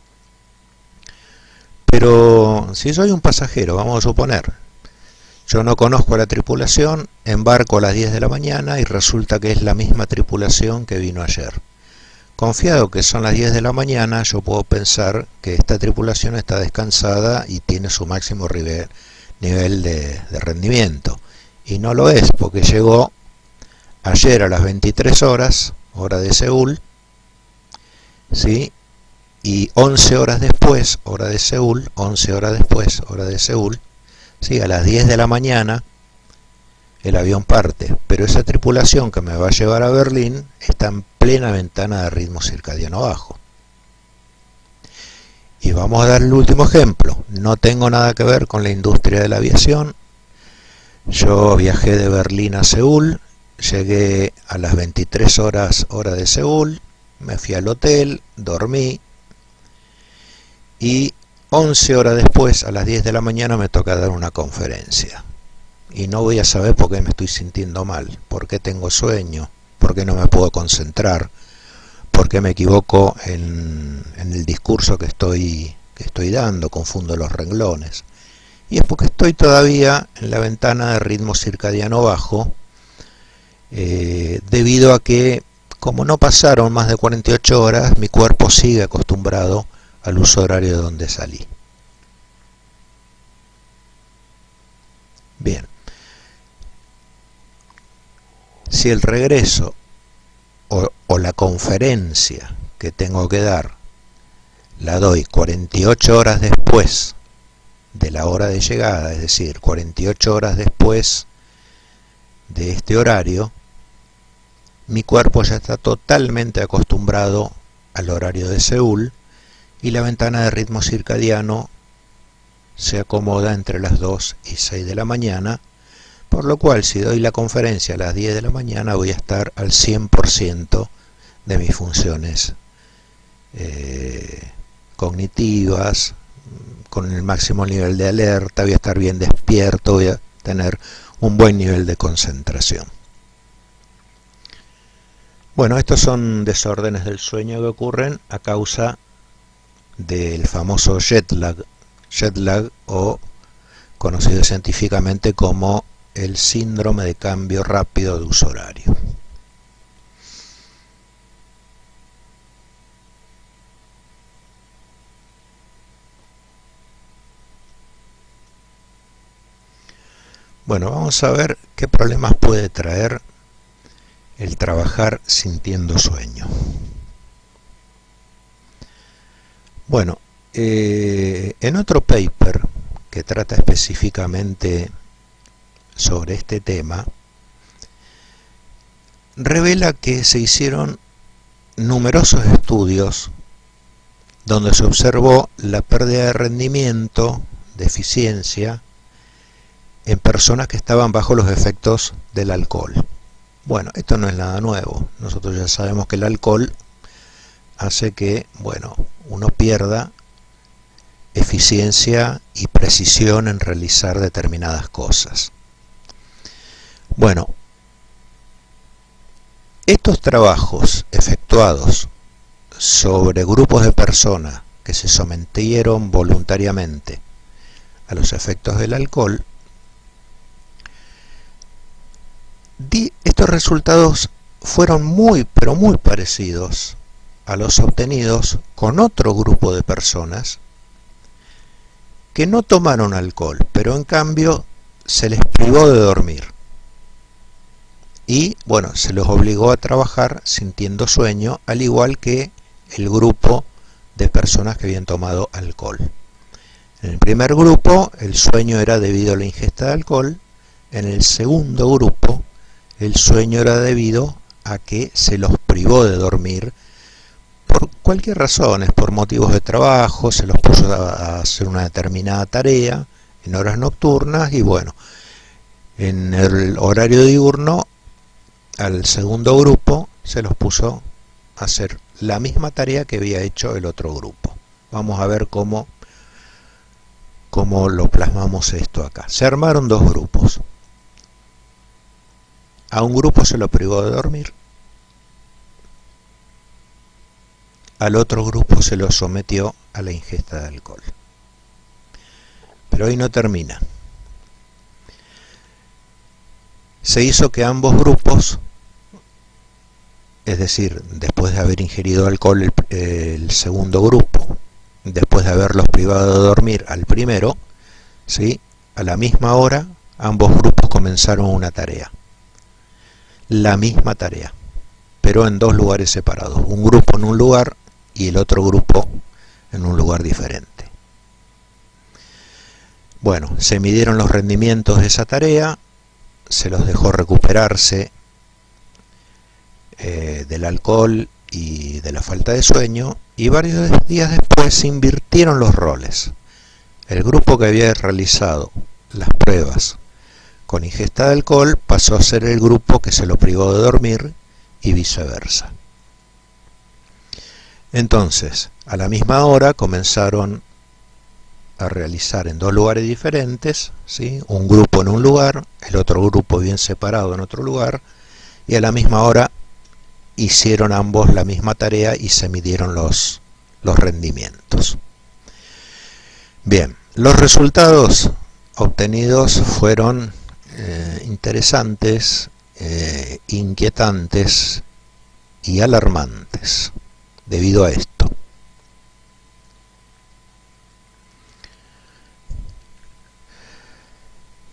Pero si soy un pasajero, vamos a suponer, yo no conozco a la tripulación, embarco a las 10 de la mañana y resulta que es la misma tripulación que vino ayer. Confiado que son las 10 de la mañana, yo puedo pensar que esta tripulación está descansada y tiene su máximo nivel de rendimiento. Y no lo es, porque llegó ayer a las 23 horas, hora de Seúl, ¿sí? Y 11 horas después, hora de Seúl, 11 horas después, hora de Seúl, ¿sí? A las 10 de la mañana el avión parte, pero esa tripulación que me va a llevar a Berlín está en plena ventana de ritmo circadiano bajo. Y vamos a dar el último ejemplo. No tengo nada que ver con la industria de la aviación. Yo viajé de Berlín a Seúl, llegué a las 23 horas, hora de Seúl, me fui al hotel, dormí y 11 horas después, a las 10 de la mañana, me toca dar una conferencia. Y no voy a saber por qué me estoy sintiendo mal, por qué tengo sueño, por qué no me puedo concentrar, por qué me equivoco en el discurso que estoy dando, confundo los renglones. Y es porque estoy todavía en la ventana de ritmo circadiano bajo, debido a que, como no pasaron más de 48 horas, mi cuerpo sigue acostumbrado al uso horario de donde salí. Bien. Si el regreso o la conferencia que tengo que dar la doy 48 horas después de la hora de llegada, es decir, 48 horas después de este horario, mi cuerpo ya está totalmente acostumbrado al horario de Seúl y la ventana de ritmo circadiano se acomoda entre las 2 y 6 de la mañana, por lo cual si doy la conferencia a las 10 de la mañana voy a estar al 100% de mis funciones cognitivas, con el máximo nivel de alerta, voy a estar bien despierto, voy a tener un buen nivel de concentración. Bueno, estos son desórdenes del sueño que ocurren a causa del famoso jet lag o conocido científicamente como el síndrome de cambio rápido de uso horario. Bueno, vamos a ver qué problemas puede traer el trabajar sintiendo sueño. Bueno, en otro paper que trata específicamente sobre este tema, revela que se hicieron numerosos estudios donde se observó la pérdida de rendimiento, de eficiencia, en personas que estaban bajo los efectos del alcohol. Bueno, esto no es nada nuevo. Nosotros ya sabemos que el alcohol hace que, bueno, uno pierda eficiencia y precisión en realizar determinadas cosas. Bueno, estos trabajos efectuados sobre grupos de personas que se sometieron voluntariamente a los efectos del alcohol, estos resultados fueron pero muy parecidos a los obtenidos con otro grupo de personas que no tomaron alcohol, pero en cambio se les privó de dormir. Y bueno, se los obligó a trabajar sintiendo sueño, al igual que el grupo de personas que habían tomado alcohol. En el primer grupo, el sueño era debido a la ingesta de alcohol. En el segundo grupo, el sueño era debido a que se los privó de dormir por cualquier razón, por motivos de trabajo, se los puso a hacer una determinada tarea en horas nocturnas y bueno, en el horario diurno al segundo grupo se los puso a hacer la misma tarea que había hecho el otro grupo. Vamos a ver cómo lo plasmamos esto acá. Se armaron dos grupos. A un grupo se lo privó de dormir, al otro grupo se lo sometió a la ingesta de alcohol. Pero ahí no termina. Se hizo que ambos grupos, es decir, después de haber ingerido alcohol el segundo grupo, después de haberlos privado de dormir al primero, ¿sí?, a la misma hora ambos grupos comenzaron una tarea. La misma tarea, pero en dos lugares separados. Un grupo en un lugar y el otro grupo en un lugar diferente. Bueno, se midieron los rendimientos de esa tarea, se los dejó recuperarse del alcohol y de la falta de sueño, y varios días después se invirtieron los roles. El grupo que había realizado las pruebas con ingesta de alcohol pasó a ser el grupo que se lo privó de dormir y viceversa. Entonces, a la misma hora comenzaron a realizar en dos lugares diferentes, ¿sí?, un grupo en un lugar, el otro grupo bien separado en otro lugar, y a la misma hora hicieron ambos la misma tarea y se midieron los rendimientos. Bien, los resultados obtenidos fueron interesantes, inquietantes y alarmantes debido a esto.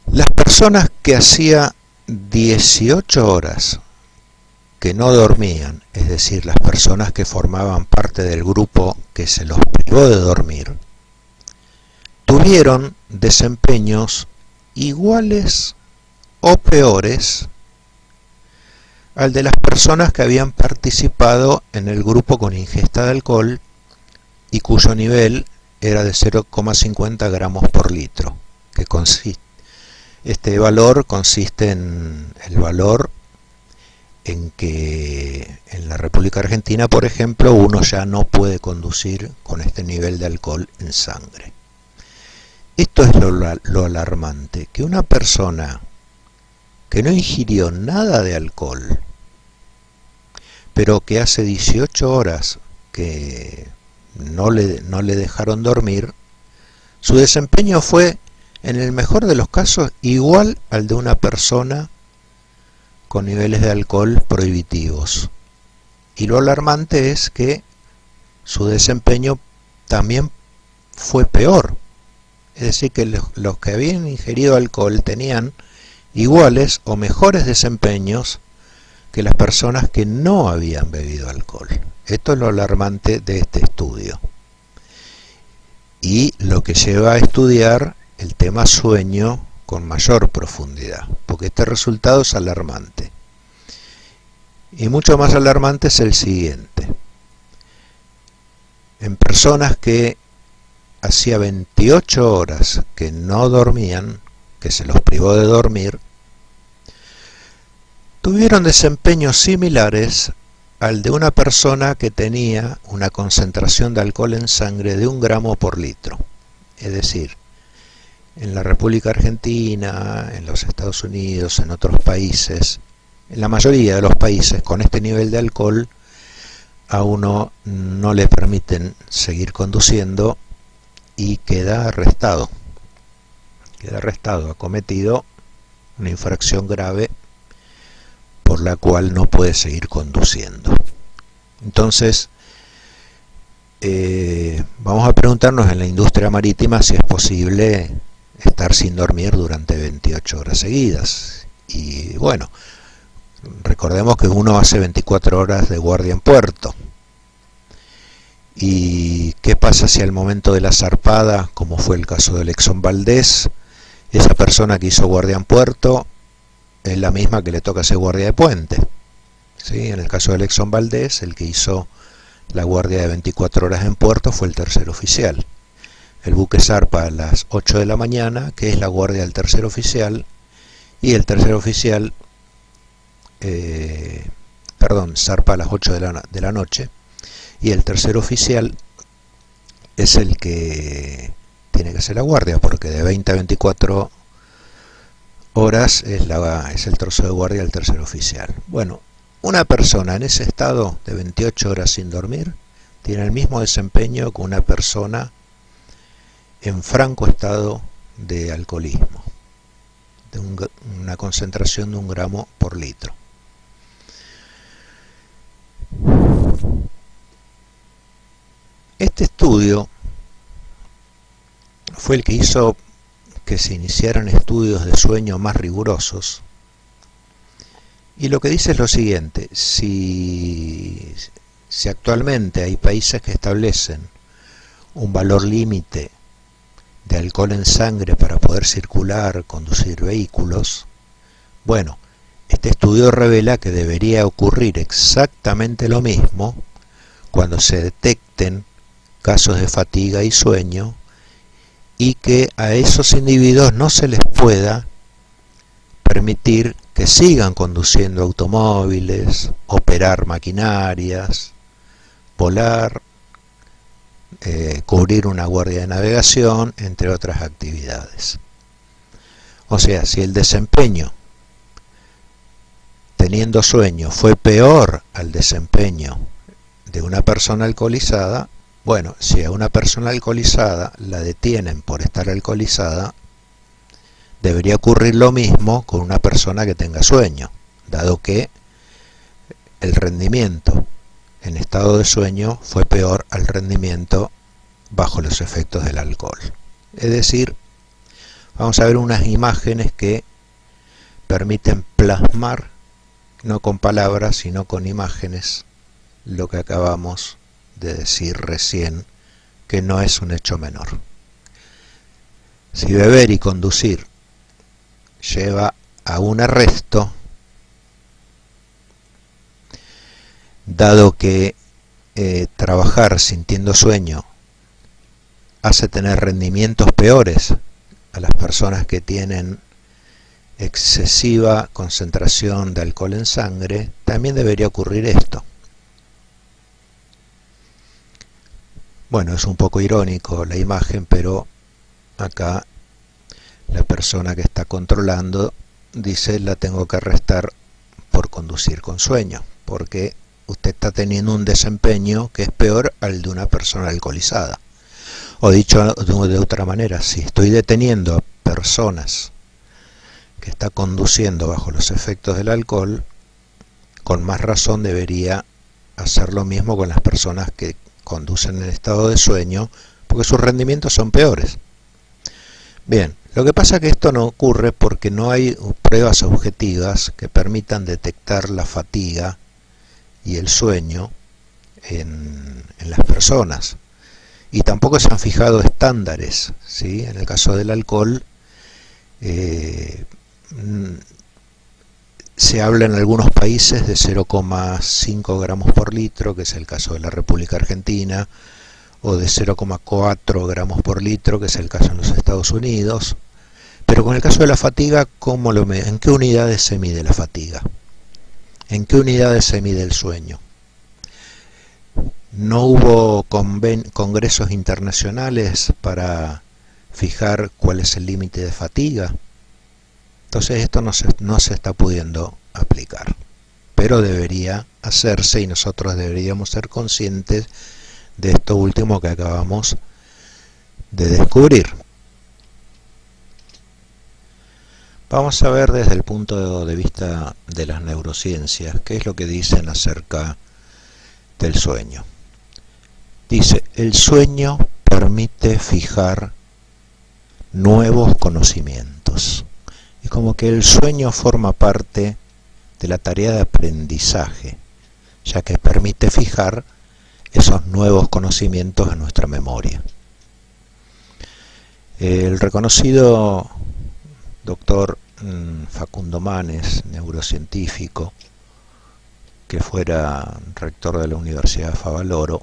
Las personas que hacía 18 horas que no dormían, es decir, las personas que formaban parte del grupo que se los privó de dormir, tuvieron desempeños iguales o peores al de las personas que habían participado en el grupo con ingesta de alcohol y cuyo nivel era de 0,50 gramos por litro, que este valor consiste en el valor en que en la República Argentina, por ejemplo, uno ya no puede conducir con este nivel de alcohol en sangre. Esto es lo alarmante, que una persona que no ingirió nada de alcohol, pero que hace 18 horas que no le dejaron dormir, su desempeño fue, en el mejor de los casos, igual al de una persona con niveles de alcohol prohibitivos. Y lo alarmante es que su desempeño también fue peor. Es decir, que los que habían ingerido alcohol tenían iguales o mejores desempeños que las personas que no habían bebido alcohol. Esto es lo alarmante de este estudio. Y lo que lleva a estudiar el tema sueño con mayor profundidad, porque este resultado es alarmante. Y mucho más alarmante es el siguiente. En personas que hacía 28 horas que no dormían, que se los privó de dormir, tuvieron desempeños similares al de una persona que tenía una concentración de alcohol en sangre de 1 gramo por litro. Es decir, en la República Argentina, en los Estados Unidos, en otros países, en la mayoría de los países con este nivel de alcohol, a uno no le permiten seguir conduciendo y queda arrestado. Ha cometido una infracción grave por la cual no puede seguir conduciendo. Entonces, vamos a preguntarnos en la industria marítima si es posible estar sin dormir durante 28 horas seguidas. Y bueno, recordemos que uno hace 24 horas de guardia en puerto. ¿Y qué pasa si al momento de la zarpada, como fue el caso del Exxon Valdez, esa persona que hizo guardia en puerto es la misma que le toca hacer guardia de puente? ¿Sí? En el caso del Exxon Valdez, el que hizo la guardia de 24 horas en puerto fue el tercer oficial. El buque zarpa a las 8 de la mañana, que es la guardia del tercer oficial, y el tercer oficial, zarpa a las 8 de la noche, y el tercer oficial es el que tiene que hacer la guardia, porque de 20 a 24 horas es el trozo de guardia del tercer oficial. Bueno, una persona en ese estado de 28 horas sin dormir tiene el mismo desempeño que una persona en franco estado de alcoholismo, de una concentración de 1 gramo por litro. Este estudio fue el que hizo que se iniciaran estudios de sueño más rigurosos, y lo que dice es lo siguiente: si actualmente hay países que establecen un valor límite de alcohol en sangre para poder circular, conducir vehículos, bueno, este estudio revela que debería ocurrir exactamente lo mismo cuando se detecten casos de fatiga y sueño, y que a esos individuos no se les pueda permitir que sigan conduciendo automóviles, operar maquinarias, volar, cubrir una guardia de navegación, entre otras actividades. O sea, si el desempeño teniendo sueño fue peor al desempeño de una persona alcoholizada, bueno, si a una persona alcoholizada la detienen por estar alcoholizada, debería ocurrir lo mismo con una persona que tenga sueño, dado que el rendimiento en estado de sueño fue peor al rendimiento bajo los efectos del alcohol. Es decir, vamos a ver unas imágenes que permiten plasmar, no con palabras, sino con imágenes, lo que acabamos de decir recién, que no es un hecho menor. Si beber y conducir lleva a un arresto, dado que trabajar sintiendo sueño hace tener rendimientos peores a las personas que tienen excesiva concentración de alcohol en sangre, también debería ocurrir esto. Bueno, es un poco irónico la imagen, pero acá la persona que está controlando dice: la tengo que arrestar por conducir con sueño, porque usted está teniendo un desempeño que es peor al de una persona alcoholizada. O dicho de otra manera, si estoy deteniendo a personas que están conduciendo bajo los efectos del alcohol, con más razón debería hacer lo mismo con las personas que conducen en estado de sueño, porque sus rendimientos son peores. Bien, lo que pasa es que esto no ocurre porque no hay pruebas objetivas que permitan detectar la fatiga y el sueño en las personas, y tampoco se han fijado estándares, ¿sí? En el caso del alcohol, Se habla en algunos países de 0,5 gramos por litro, que es el caso de la República Argentina, o de 0,4 gramos por litro, que es el caso en los Estados Unidos. Pero con el caso de la fatiga, ¿en qué unidades se mide la fatiga? ¿En qué unidades se mide el sueño? No hubo congresos internacionales para fijar cuál es el límite de fatiga. Entonces esto no se está pudiendo aplicar. Pero debería hacerse y nosotros deberíamos ser conscientes de esto último que acabamos de descubrir. Vamos a ver desde el punto de vista de las neurociencias qué es lo que dicen acerca del sueño. Dice, el sueño permite fijar nuevos conocimientos. Es como que el sueño forma parte de la tarea de aprendizaje, ya que permite fijar esos nuevos conocimientos en nuestra memoria. El reconocido doctor Facundo Manes, neurocientífico, que fuera rector de la Universidad de Favaloro,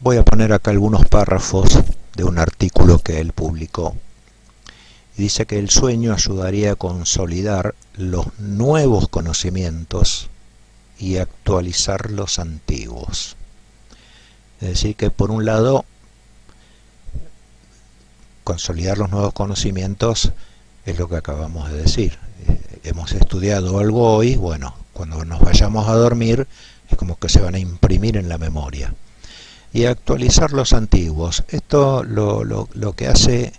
voy a poner acá algunos párrafos de un artículo que él publicó. Y dice que el sueño ayudaría a consolidar los nuevos conocimientos y actualizar los antiguos. Es decir, que por un lado, consolidar los nuevos conocimientos es lo que acabamos de decir. Hemos estudiado algo hoy, bueno, cuando nos vayamos a dormir es como que se van a imprimir en la memoria. Y actualizar los antiguos. Esto lo que hace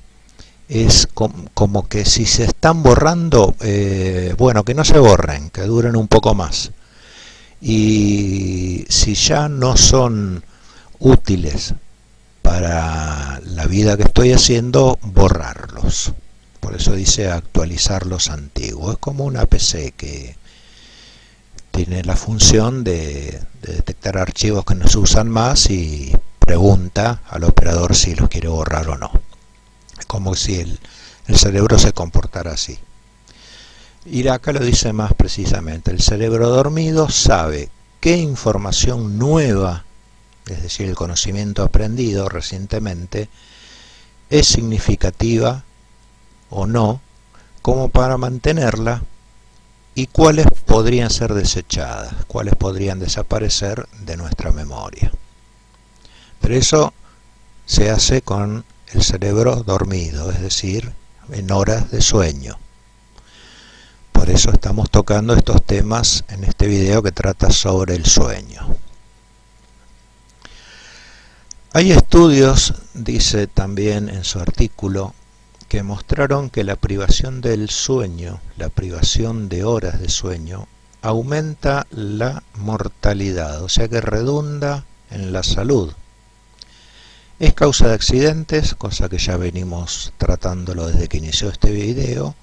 es como que si se están borrando, bueno, que no se borren, que duren un poco más. Y si ya no son útiles para la vida que estoy haciendo, borrarlos. Por eso dice actualizar los antiguos. Es como una PC que tiene la función de detectar archivos que no se usan más y pregunta al operador si los quiere borrar o no. Es como si el cerebro se comportara así. Y acá lo dice más precisamente. El cerebro dormido sabe qué información nueva, es decir, el conocimiento aprendido recientemente, es significativa o no, como para mantenerla, y cuáles podrían ser desechadas, cuáles podrían desaparecer de nuestra memoria. Pero eso se hace con el cerebro dormido, es decir, en horas de sueño. Por eso estamos tocando estos temas en este video que trata sobre el sueño. Hay estudios, dice también en su artículo, que mostraron que la privación del sueño, la privación de horas de sueño, aumenta la mortalidad, o sea que redunda en la salud. Es causa de accidentes, cosa que ya venimos tratándolo desde que inició este video,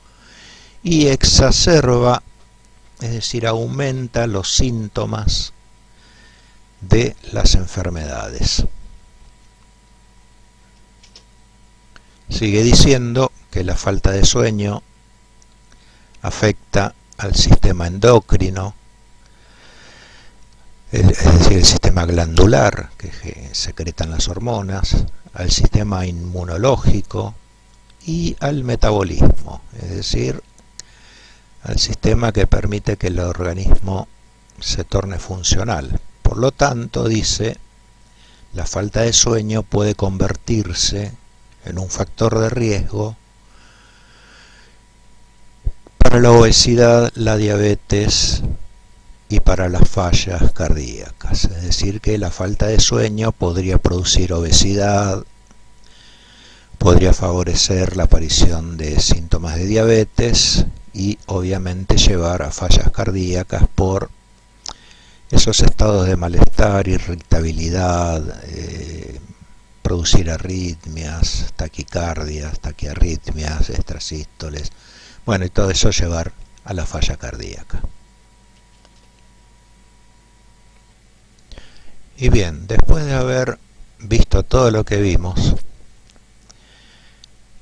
y exacerba, es decir, aumenta los síntomas de las enfermedades. Sigue diciendo que la falta de sueño afecta al sistema endocrino, es decir, el sistema glandular, que secretan las hormonas, al sistema inmunológico y al metabolismo, es decir, al sistema que permite que el organismo se torne funcional. Por lo tanto, dice, la falta de sueño puede convertirse en un factor de riesgo para la obesidad, la diabetes y para las fallas cardíacas. Es decir, que la falta de sueño podría producir obesidad, podría favorecer la aparición de síntomas de diabetes y obviamente llevar a fallas cardíacas por esos estados de malestar, irritabilidad, producir arritmias, taquicardias, taquiarritmias, extrasístoles, bueno, y todo eso llevar a la falla cardíaca. Y bien, después de haber visto todo lo que vimos,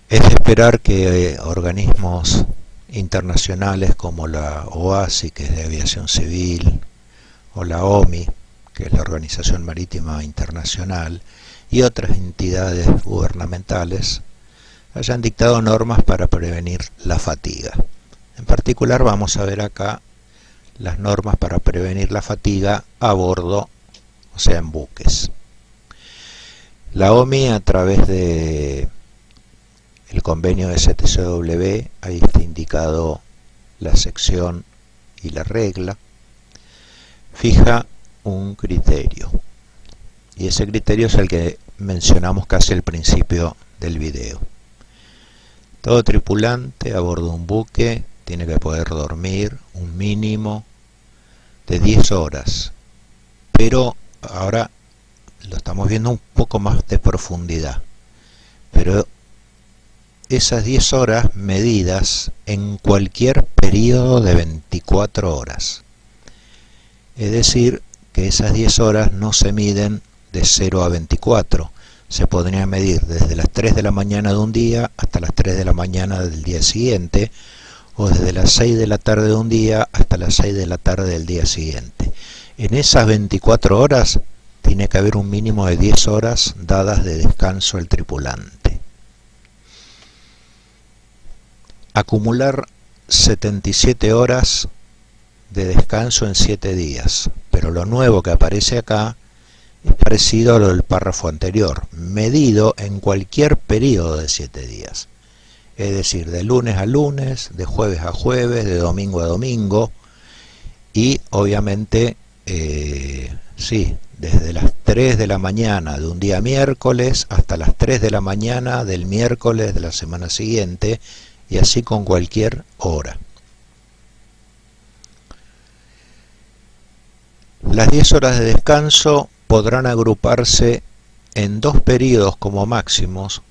es de esperar que organismos internacionales como la OASI, que es de aviación civil, o la OMI, que es la Organización Marítima Internacional, y otras entidades gubernamentales hayan dictado normas para prevenir la fatiga. En particular vamos a ver acá las normas para prevenir la fatiga a bordo, o sea, en buques. La OMI, a través de el convenio STCW, ahí está indicado la sección y la regla, fija un criterio, y ese criterio es el que mencionamos casi al principio del video. Todo tripulante a bordo de un buque tiene que poder dormir un mínimo de 10 horas, pero ahora lo estamos viendo un poco más de profundidad, pero esas 10 horas medidas en cualquier periodo de 24 horas. Es decir, que esas 10 horas no se miden de 0 a 24. Se podría medir desde las 3 de la mañana de un día hasta las 3 de la mañana del día siguiente, o desde las 6 de la tarde de un día hasta las 6 de la tarde del día siguiente. En esas 24 horas tiene que haber un mínimo de 10 horas dadas de descanso al tripulante. Acumular 77 horas de descanso en 7 días, pero lo nuevo que aparece acá es parecido a lo del párrafo anterior, medido en cualquier periodo de 7 días, es decir, de lunes a lunes, de jueves a jueves, de domingo a domingo, y obviamente, sí, desde las 3 de la mañana de un día miércoles hasta las 3 de la mañana del miércoles de la semana siguiente, y así con cualquier hora. Las 10 horas de descanso podrán agruparse en 2 periodos como máximos,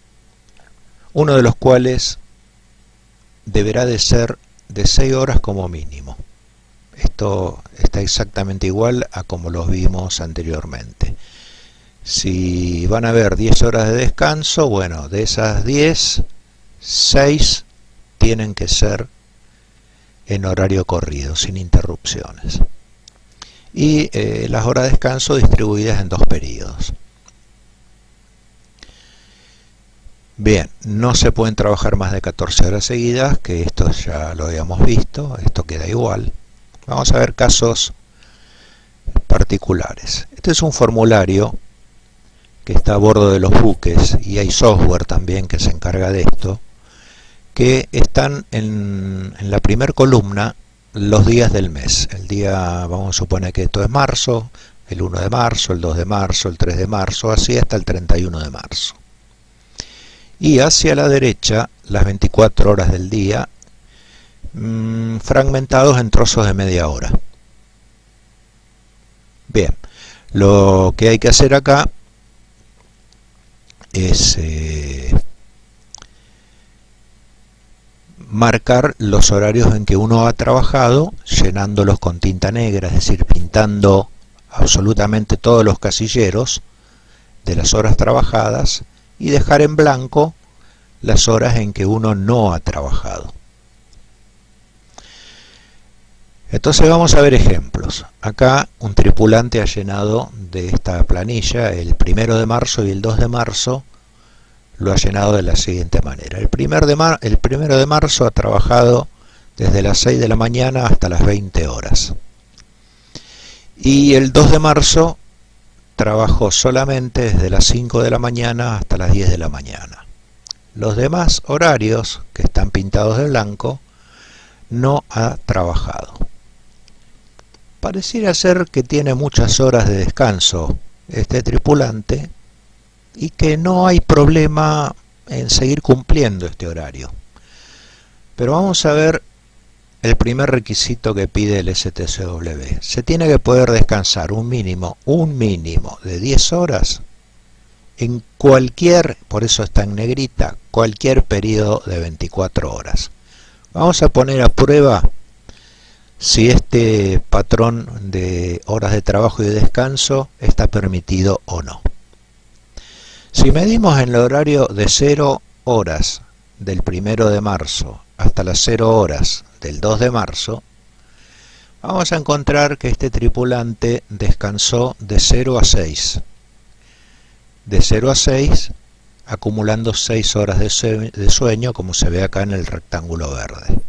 uno de los cuales deberá de ser de 6 horas como mínimo. Esto está exactamente igual a como los vimos anteriormente. Si van a haber 10 horas de descanso, bueno, de esas 10, 6 tienen que ser en horario corrido, sin interrupciones. Y las horas de descanso distribuidas en 2 periodos. Bien, no se pueden trabajar más de 14 horas seguidas, que esto ya lo habíamos visto, esto queda igual. Vamos a ver casos particulares. Este es un formulario que está a bordo de los buques, y hay software también que se encarga de esto, que están en la primera columna los días del mes. El día, vamos a suponer que esto es marzo, el 1 de marzo, el 2 de marzo, el 3 de marzo, así hasta el 31 de marzo. Y hacia la derecha, las 24 horas del día, fragmentados en trozos de media hora. Bien, lo que hay que hacer acá es marcar los horarios en que uno ha trabajado, llenándolos con tinta negra, es decir, pintando absolutamente todos los casilleros de las horas trabajadas, y dejar en blanco las horas en que uno no ha trabajado. Entonces vamos a ver ejemplos. Acá un tripulante ha llenado de esta planilla el 1 de marzo y el 2 de marzo, lo ha llenado de la siguiente manera. El 1 de marzo ha trabajado desde las 6 de la mañana hasta las 20 horas. Y el 2 de marzo trabajó solamente desde las 5 de la mañana hasta las 10 de la mañana. Los demás horarios, que están pintados de blanco, no ha trabajado. Pareciera ser que tiene muchas horas de descanso este tripulante y que no hay problema en seguir cumpliendo este horario. Pero vamos a ver el primer requisito que pide el STCW. Se tiene que poder descansar un mínimo de 10 horas en cualquier, por eso está en negrita, cualquier periodo de 24 horas. Vamos a poner a prueba si este patrón de horas de trabajo y de descanso está permitido o no. Si medimos en el horario de 0 horas del 1 de marzo hasta las 0 horas del 2 de marzo, vamos a encontrar que este tripulante descansó de 0 a 6. De 0 a 6, acumulando 6 horas de sueño, como se ve acá en el rectángulo verde.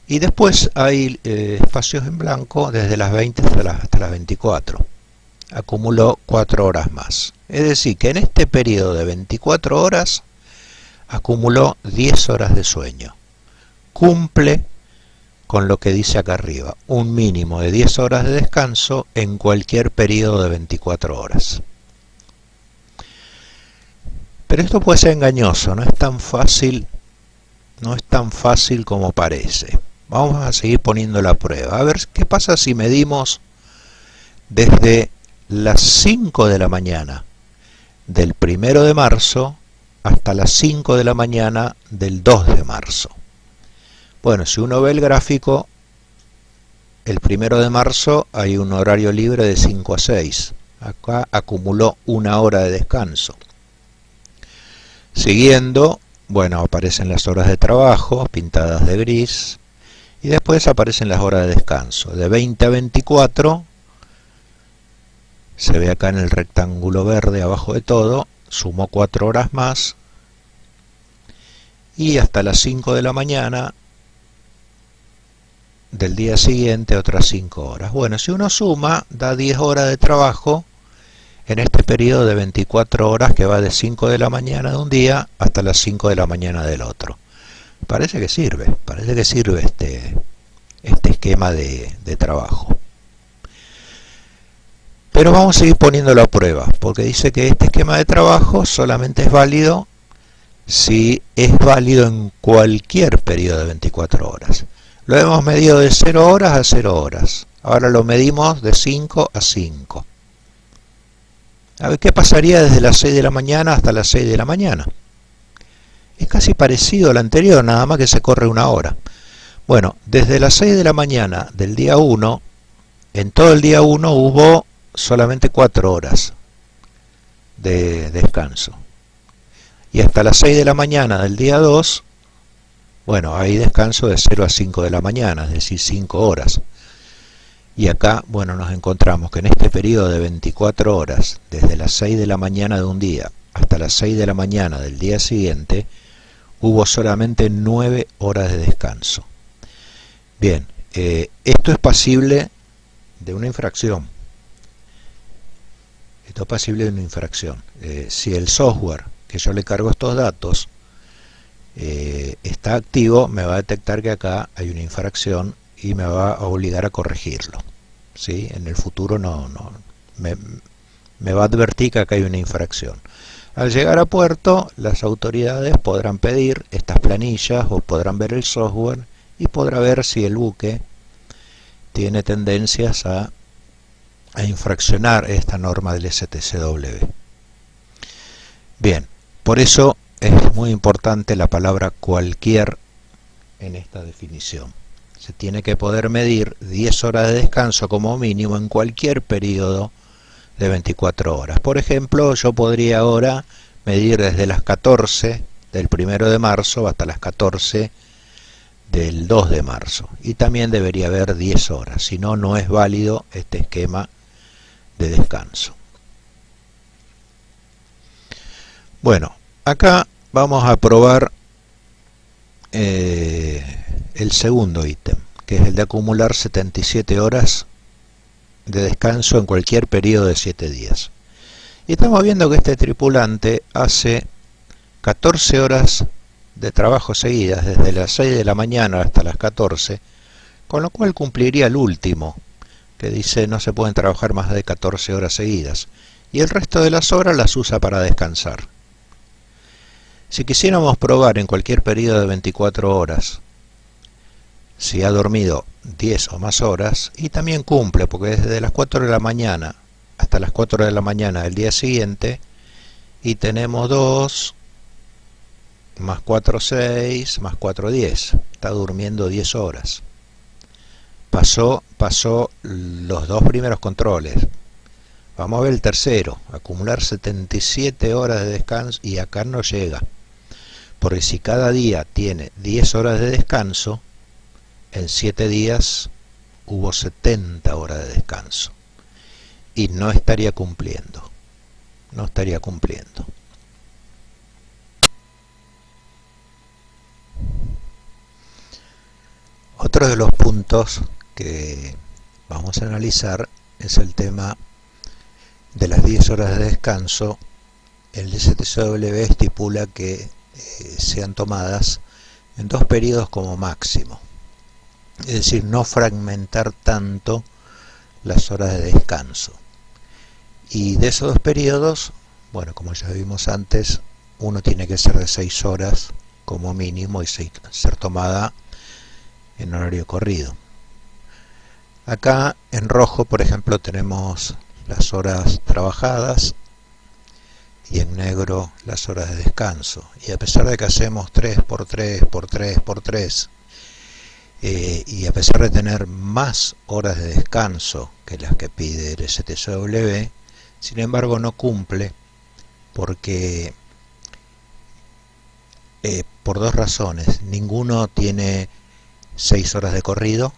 Y después hay espacios en blanco desde las 20 hasta las 24. Acumuló 4 horas más. Es decir, que en este periodo de 24 horas acumuló 10 horas de sueño. Cumple con lo que dice acá arriba, un mínimo de 10 horas de descanso en cualquier periodo de 24 horas. Pero esto puede ser engañoso, no es tan fácil como parece. Vamos a seguir poniendo la prueba. A ver qué pasa si medimos desde las 5 de la mañana del 1 de marzo hasta las 5 de la mañana del 2 de marzo. Bueno, si uno ve el gráfico, el 1 de marzo hay un horario libre de 5 a 6. Acá acumuló 1 hora de descanso. Siguiendo, bueno, aparecen las horas de trabajo pintadas de gris y después aparecen las horas de descanso. De 20 a 24, se ve acá en el rectángulo verde abajo de todo, sumó 4 horas más y hasta las 5 de la mañana del día siguiente otras 5 horas. Bueno, si uno suma, da 10 horas de trabajo en este periodo de 24 horas que va de 5 de la mañana de un día hasta las 5 de la mañana del otro. Parece que sirve este esquema de trabajo. Pero vamos a seguir poniéndolo a prueba, porque dice que este esquema de trabajo solamente es válido si es válido en cualquier periodo de 24 horas. Lo hemos medido de 0 horas a 0 horas. Ahora lo medimos de 5 a 5. A ver qué pasaría desde las 6 de la mañana hasta las 6 de la mañana. Es casi parecido al anterior, nada más que se corre 1 hora. Bueno, desde las 6 de la mañana del día 1, en todo el día 1 hubo solamente 4 horas de descanso. Y hasta las 6 de la mañana del día 2, bueno, hay descanso de 0 a 5 de la mañana, es decir, 5 horas. Y acá, bueno, nos encontramos que en este periodo de 24 horas, desde las 6 de la mañana de un día hasta las 6 de la mañana del día siguiente, hubo solamente 9 horas de descanso. Bien, esto es pasible de una infracción. Esto es pasible de una infracción. Si el software que yo le cargo estos datos está activo, me va a detectar que acá hay una infracción y me va a obligar a corregirlo. ¿Sí? En el futuro me va a advertir que acá hay una infracción. Al llegar a puerto, las autoridades podrán pedir estas planillas o podrán ver el software y podrá ver si el buque tiene tendencias a infraccionar esta norma del STCW. Bien, por eso es muy importante la palabra cualquier en esta definición. Se tiene que poder medir 10 horas de descanso como mínimo en cualquier periodo de 24 horas. Por ejemplo, yo podría ahora medir desde las 14 del 1 de marzo hasta las 14 del 2 de marzo. Y también debería haber 10 horas, si no, no es válido este esquema de descanso. Bueno, acá vamos a probar el segundo ítem, que es el de acumular 77 horas de descanso en cualquier periodo de 7 días. Y estamos viendo que este tripulante hace 14 horas de trabajo seguidas, desde las 6 de la mañana hasta las 14, con lo cual cumpliría el último, que dice no se pueden trabajar más de 14 horas seguidas, y el resto de las horas las usa para descansar. Si quisiéramos probar en cualquier periodo de 24 horas si ha dormido 10 o más horas, y también cumple, porque desde las 4 de la mañana hasta las 4 de la mañana del día siguiente, y tenemos 2 más 4, 6, más 4, 10. Está durmiendo 10 horas. Pasó los 2 primeros controles. Vamos a ver el tercero, acumular 77 horas de descanso, y acá no llega. porque si cada día tiene 10 horas de descanso, en 7 días hubo 70 horas de descanso y no estaría cumpliendo, no estaría cumpliendo. Otro de los puntos que vamos a analizar es el tema de las 10 horas de descanso. El STCW estipula que sean tomadas en 2 periodos como máximo, es decir, no fragmentar tanto las horas de descanso. Y de esos 2 periodos, bueno, como ya vimos antes, uno tiene que ser de 6 horas como mínimo y ser tomada en horario corrido. Acá en rojo, por ejemplo, tenemos las horas trabajadas y en negro las horas de descanso. Y a pesar de que hacemos 3 por 3 por 3 por 3, y a pesar de tener más horas de descanso que las que pide el STCW, sin embargo no cumple porque por 2 razones. Ninguno tiene 6 horas de corrido,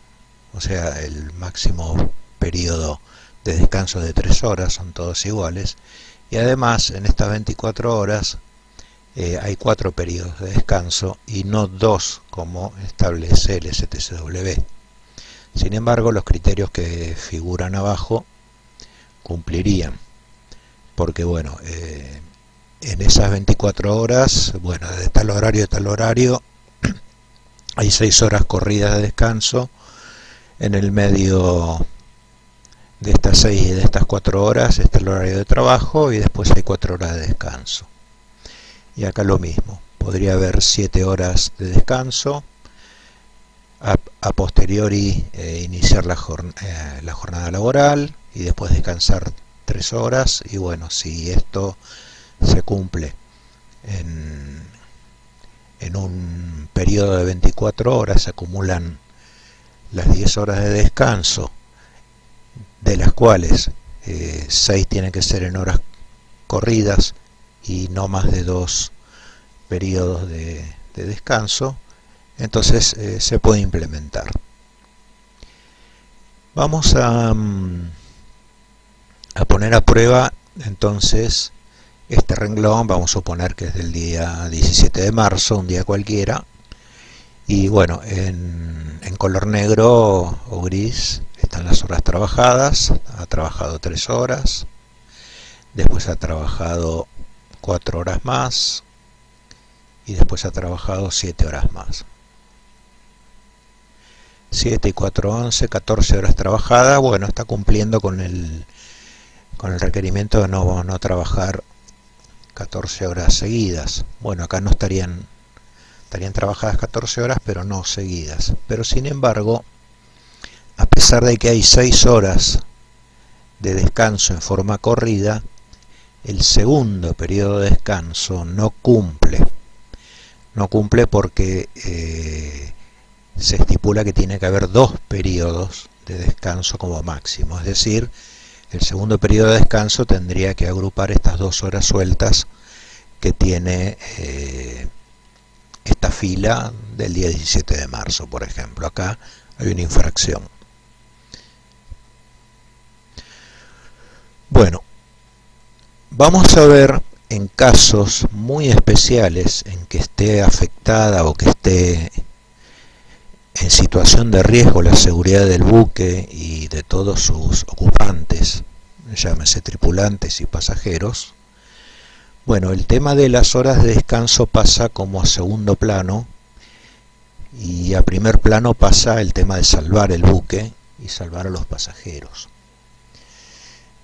o sea, el máximo periodo de descanso de 3 horas, son todos iguales, y además en estas 24 horas hay 4 periodos de descanso y no 2 como establece el STCW. Sin embargo, los criterios que figuran abajo cumplirían, porque bueno, en esas 24 horas, bueno, de tal horario a tal horario, hay 6 horas corridas de descanso. En el medio de estas 6 y de estas 4 horas está el horario de trabajo y después hay 4 horas de descanso. Y acá lo mismo, podría haber 7 horas de descanso, a posteriori iniciar la jornada laboral y después descansar 3 horas. Y bueno, si esto se cumple en un periodo de 24 horas, se acumulan las 10 horas de descanso, de las cuales 6 tienen que ser en horas corridas y no más de 2 periodos de descanso. Entonces se puede implementar. Vamos a poner a prueba entonces este renglón. Vamos a suponer que es del día 17 de marzo, un día cualquiera, y bueno, en color negro o gris están las horas trabajadas. Ha trabajado 3 horas, después ha trabajado 4 horas más y después ha trabajado 7 horas más. 7 y 4, 11, 14 horas trabajadas. Bueno, está cumpliendo con el requerimiento de no trabajar 14 horas seguidas. Bueno, acá no estarían trabajadas 14 horas, pero no seguidas. Pero sin embargo, a pesar de que hay 6 horas de descanso en forma corrida, el segundo periodo de descanso no cumple. No cumple porque se estipula que tiene que haber 2 periodos de descanso como máximo. Es decir, el segundo periodo de descanso tendría que agrupar estas 2 horas sueltas que tiene esta fila del día 17 de marzo, por ejemplo. Acá hay una infracción. Bueno, vamos a ver en casos muy especiales en que esté afectada o que esté en situación de riesgo la seguridad del buque y de todos sus ocupantes, llámese tripulantes y pasajeros. Bueno, el tema de las horas de descanso pasa como a segundo plano y a primer plano pasa el tema de salvar el buque y salvar a los pasajeros.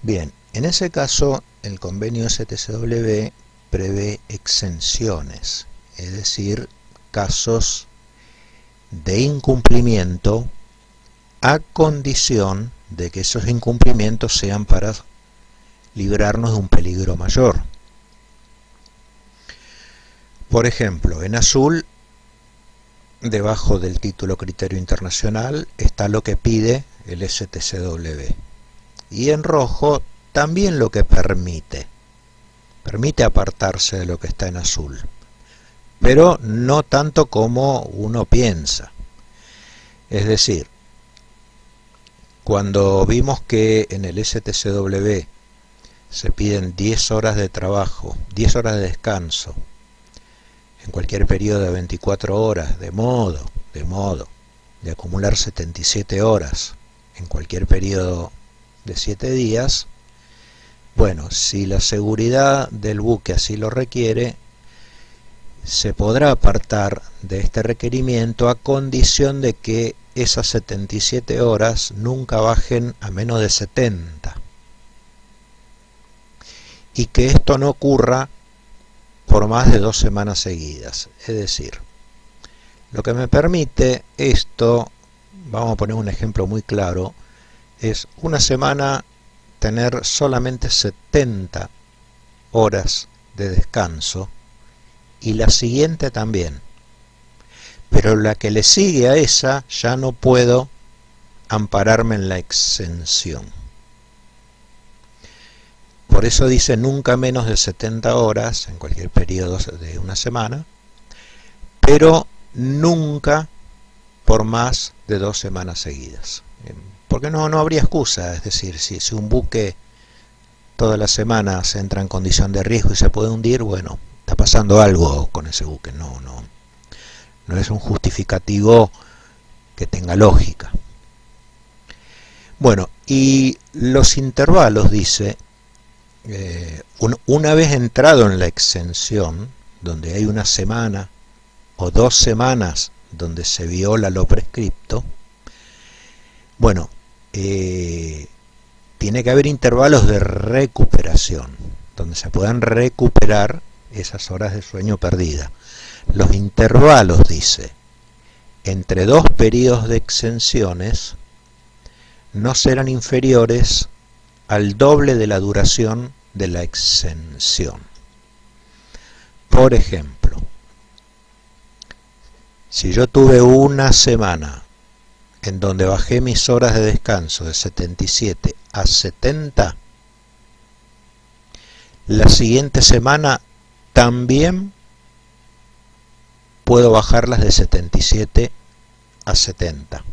Bien, en ese caso el convenio STCW prevé exenciones, es decir, casos de incumplimiento a condición de que esos incumplimientos sean para librarnos de un peligro mayor. Por ejemplo, en azul, debajo del título Criterio Internacional, está lo que pide el STCW. Y en rojo, también lo que permite. Permite apartarse de lo que está en azul. pero no tanto como uno piensa. Es decir, cuando vimos que en el STCW se piden 10 horas de trabajo, 10 horas de descanso, en cualquier periodo de 24 horas, de modo de acumular 77 horas en cualquier periodo de 7 días, bueno, si la seguridad del buque así lo requiere, se podrá apartar de este requerimiento a condición de que esas 77 horas nunca bajen a menos de 70 y que esto no ocurra por más de 2 semanas seguidas. Es decir, lo que me permite esto, vamos a poner un ejemplo muy claro, es una semana tener solamente 70 horas de descanso y la siguiente también, pero la que le sigue a esa ya no puedo ampararme en la exención. Por eso dice nunca menos de 70 horas en cualquier periodo de una semana, pero nunca por más de 2 semanas seguidas. Porque no habría excusa, es decir, si un buque todas las semanas entra en condición de riesgo y se puede hundir, bueno, está pasando algo con ese buque, no es un justificativo que tenga lógica. Bueno, y los intervalos, dice, una vez entrado en la exención, donde hay una semana o 2 semanas donde se viola lo prescripto, bueno, tiene que haber intervalos de recuperación, donde se puedan recuperar esas horas de sueño perdida. Los intervalos, dice, entre 2 periodos de exenciones no serán inferiores al doble de la duración de la exención. Por ejemplo, si yo tuve una semana en donde bajé mis horas de descanso de 77 a 70, la siguiente semana también puedo bajarlas de 77 a 70,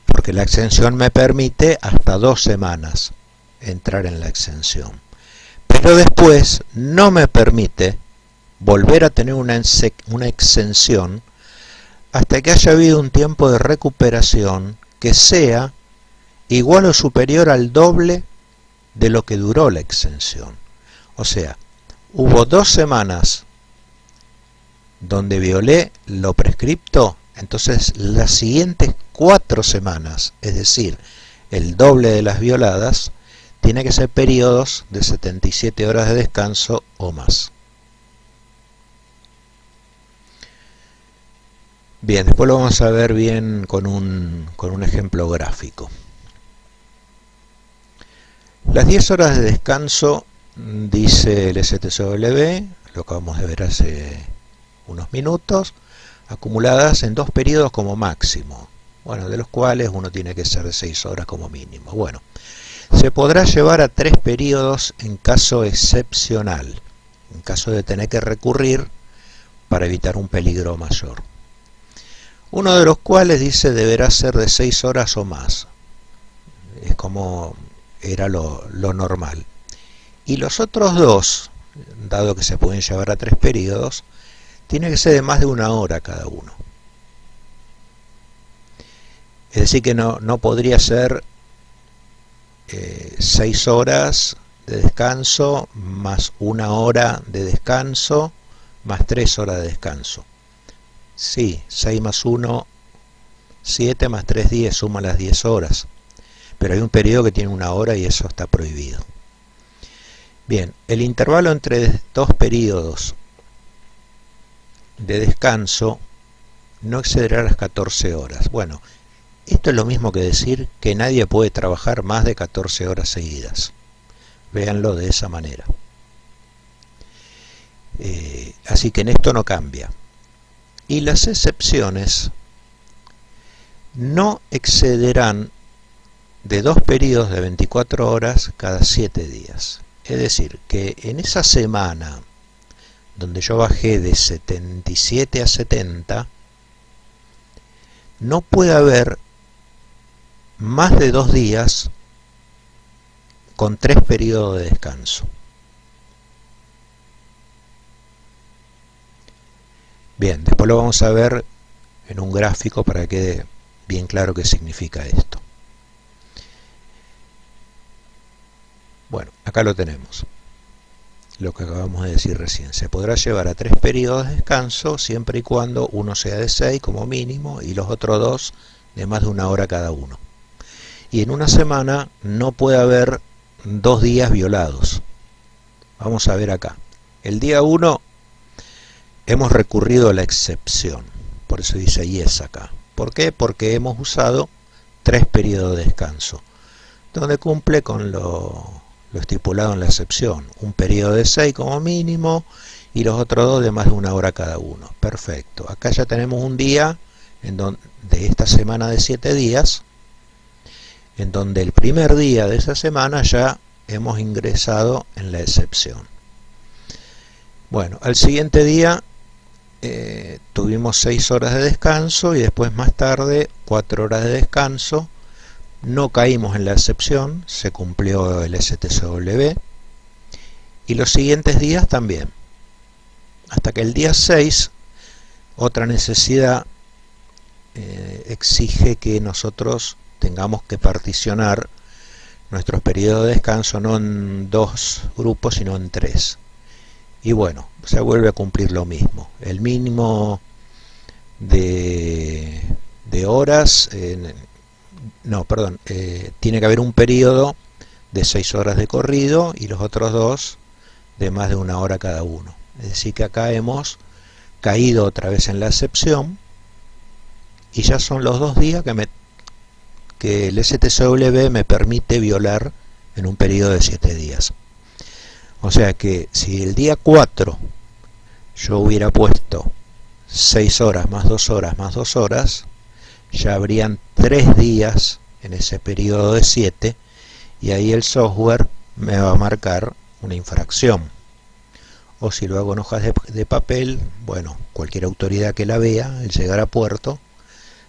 porque la exención me permite hasta 2 semanas entrar en la exención, pero después no me permite volver a tener una exención hasta que haya habido un tiempo de recuperación que sea igual o superior al doble de lo que duró la exención. O sea, hubo 2 semanas donde violé lo prescripto, entonces las siguientes 4 semanas, es decir, el doble de las violadas, tiene que ser periodos de 77 horas de descanso o más. Bien, después lo vamos a ver bien con un ejemplo gráfico. Las 10 horas de descanso, dice el STCW, lo acabamos de ver hace unos minutos, acumuladas en 2 periodos como máximo, bueno, de los cuales uno tiene que ser de 6 horas como mínimo. Bueno, se podrá llevar a 3 periodos en caso excepcional, en caso de tener que recurrir para evitar un peligro mayor. Uno de los cuales, dice, deberá ser de 6 horas o más, es como era lo normal. Y los otros 2, dado que se pueden llevar a 3 periodos, tiene que ser de más de 1 hora cada uno. Es decir, que no podría ser 6 horas de descanso más 1 hora de descanso más 3 horas de descanso. Sí, 6 más 1, 7 más 3, 10, suma las 10 horas. Pero hay un periodo que tiene 1 hora y eso está prohibido. Bien, el intervalo entre 2 periodos de descanso no excederá las 14 horas. Bueno, esto es lo mismo que decir que nadie puede trabajar más de 14 horas seguidas. Véanlo de esa manera. Así que en esto no cambia. Y las excepciones no excederán de 2 periodos de 24 horas cada 7 días. Es decir, que en esa semana donde yo bajé de 77 a 70, no puede haber más de 2 días con 3 periodos de descanso. Bien, después lo vamos a ver en un gráfico para que quede bien claro qué significa esto. Bueno, acá lo tenemos. Lo que acabamos de decir recién. Se podrá llevar a 3 periodos de descanso siempre y cuando uno sea de 6 como mínimo y los otros 2 de más de 1 hora cada uno. Y en una semana no puede haber 2 días violados. Vamos a ver acá. El día 1 hemos recurrido a la excepción. Por eso dice yes acá. ¿Por qué? Porque hemos usado 3 periodos de descanso, donde cumple con lo estipulado en la excepción. Un periodo de 6 como mínimo y los otros 2 de más de 1 hora cada uno. Perfecto. Acá ya tenemos un día de esta semana de 7 días, en donde el primer día de esa semana ya hemos ingresado en la excepción. Bueno, al siguiente día tuvimos 6 horas de descanso y después más tarde 4 horas de descanso. No caímos en la excepción, se cumplió el STCW, y los siguientes días también, hasta que el día 6 otra necesidad exige que nosotros tengamos que particionar nuestros periodos de descanso no en 2 grupos sino en 3, y bueno, se vuelve a cumplir lo mismo. El mínimo de horas tiene que haber un periodo de 6 horas de corrido y los otros 2 de más de 1 hora cada uno. Es decir que acá hemos caído otra vez en la excepción y ya son los 2 días que el STCW me permite violar en un periodo de 7 días. O sea que si el día 4 yo hubiera puesto 6 horas más 2 horas más 2 horas, ya habrían 3 días en ese periodo de 7 y ahí el software me va a marcar una infracción. O si lo hago en hojas de papel, bueno, cualquier autoridad que la vea, al llegar a puerto,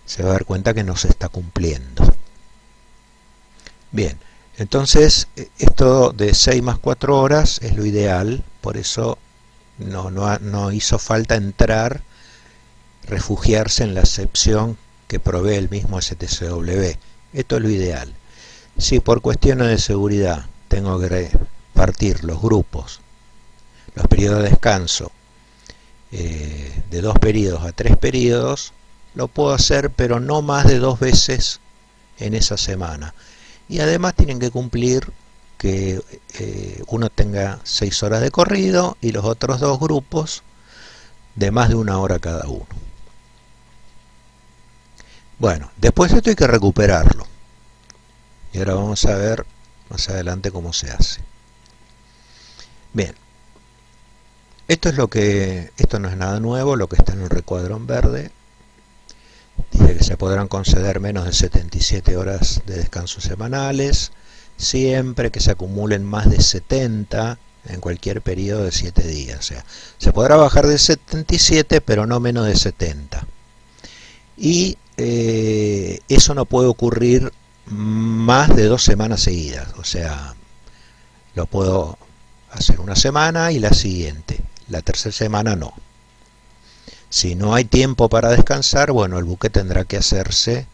se va a dar cuenta que no se está cumpliendo. Bien, entonces esto de 6 más 4 horas es lo ideal, por eso no hizo falta entrar, refugiarse en la excepción que provee el mismo STCW. Esto es lo ideal. Si por cuestiones de seguridad tengo que repartir los grupos, los periodos de descanso, de 2 periodos a 3 periodos, lo puedo hacer, pero no más de 2 veces en esa semana. Y además tienen que cumplir que uno tenga 6 horas de corrido y los otros 2 grupos de más de 1 hora cada uno. Bueno, después esto hay que recuperarlo. Y ahora vamos a ver más adelante cómo se hace. Bien. Esto no es nada nuevo, lo que está en el recuadro en verde. Dice que se podrán conceder menos de 77 horas de descanso semanales, siempre que se acumulen más de 70 en cualquier periodo de 7 días. O sea, se podrá bajar de 77, pero no menos de 70. Y eso no puede ocurrir más de 2 semanas seguidas. O sea, lo puedo hacer una semana y la siguiente. La tercera semana no. Si no hay tiempo para descansar, bueno, el buque tendrá que hacerse